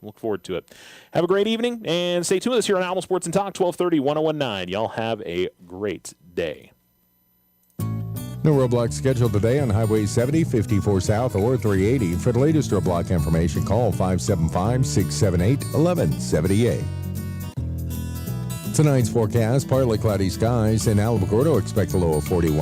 B: Look forward to it. Have a great evening, and stay tuned with us here on Alamo Sports and Talk, 1230, 1019. Y'all have a great day.
S: No roadblocks scheduled today on Highway 70, 54 South, or 380. For the latest roadblock information, call 575-678-1178. Tonight's forecast, partly cloudy skies in Alamogordo. Expect a low of 41.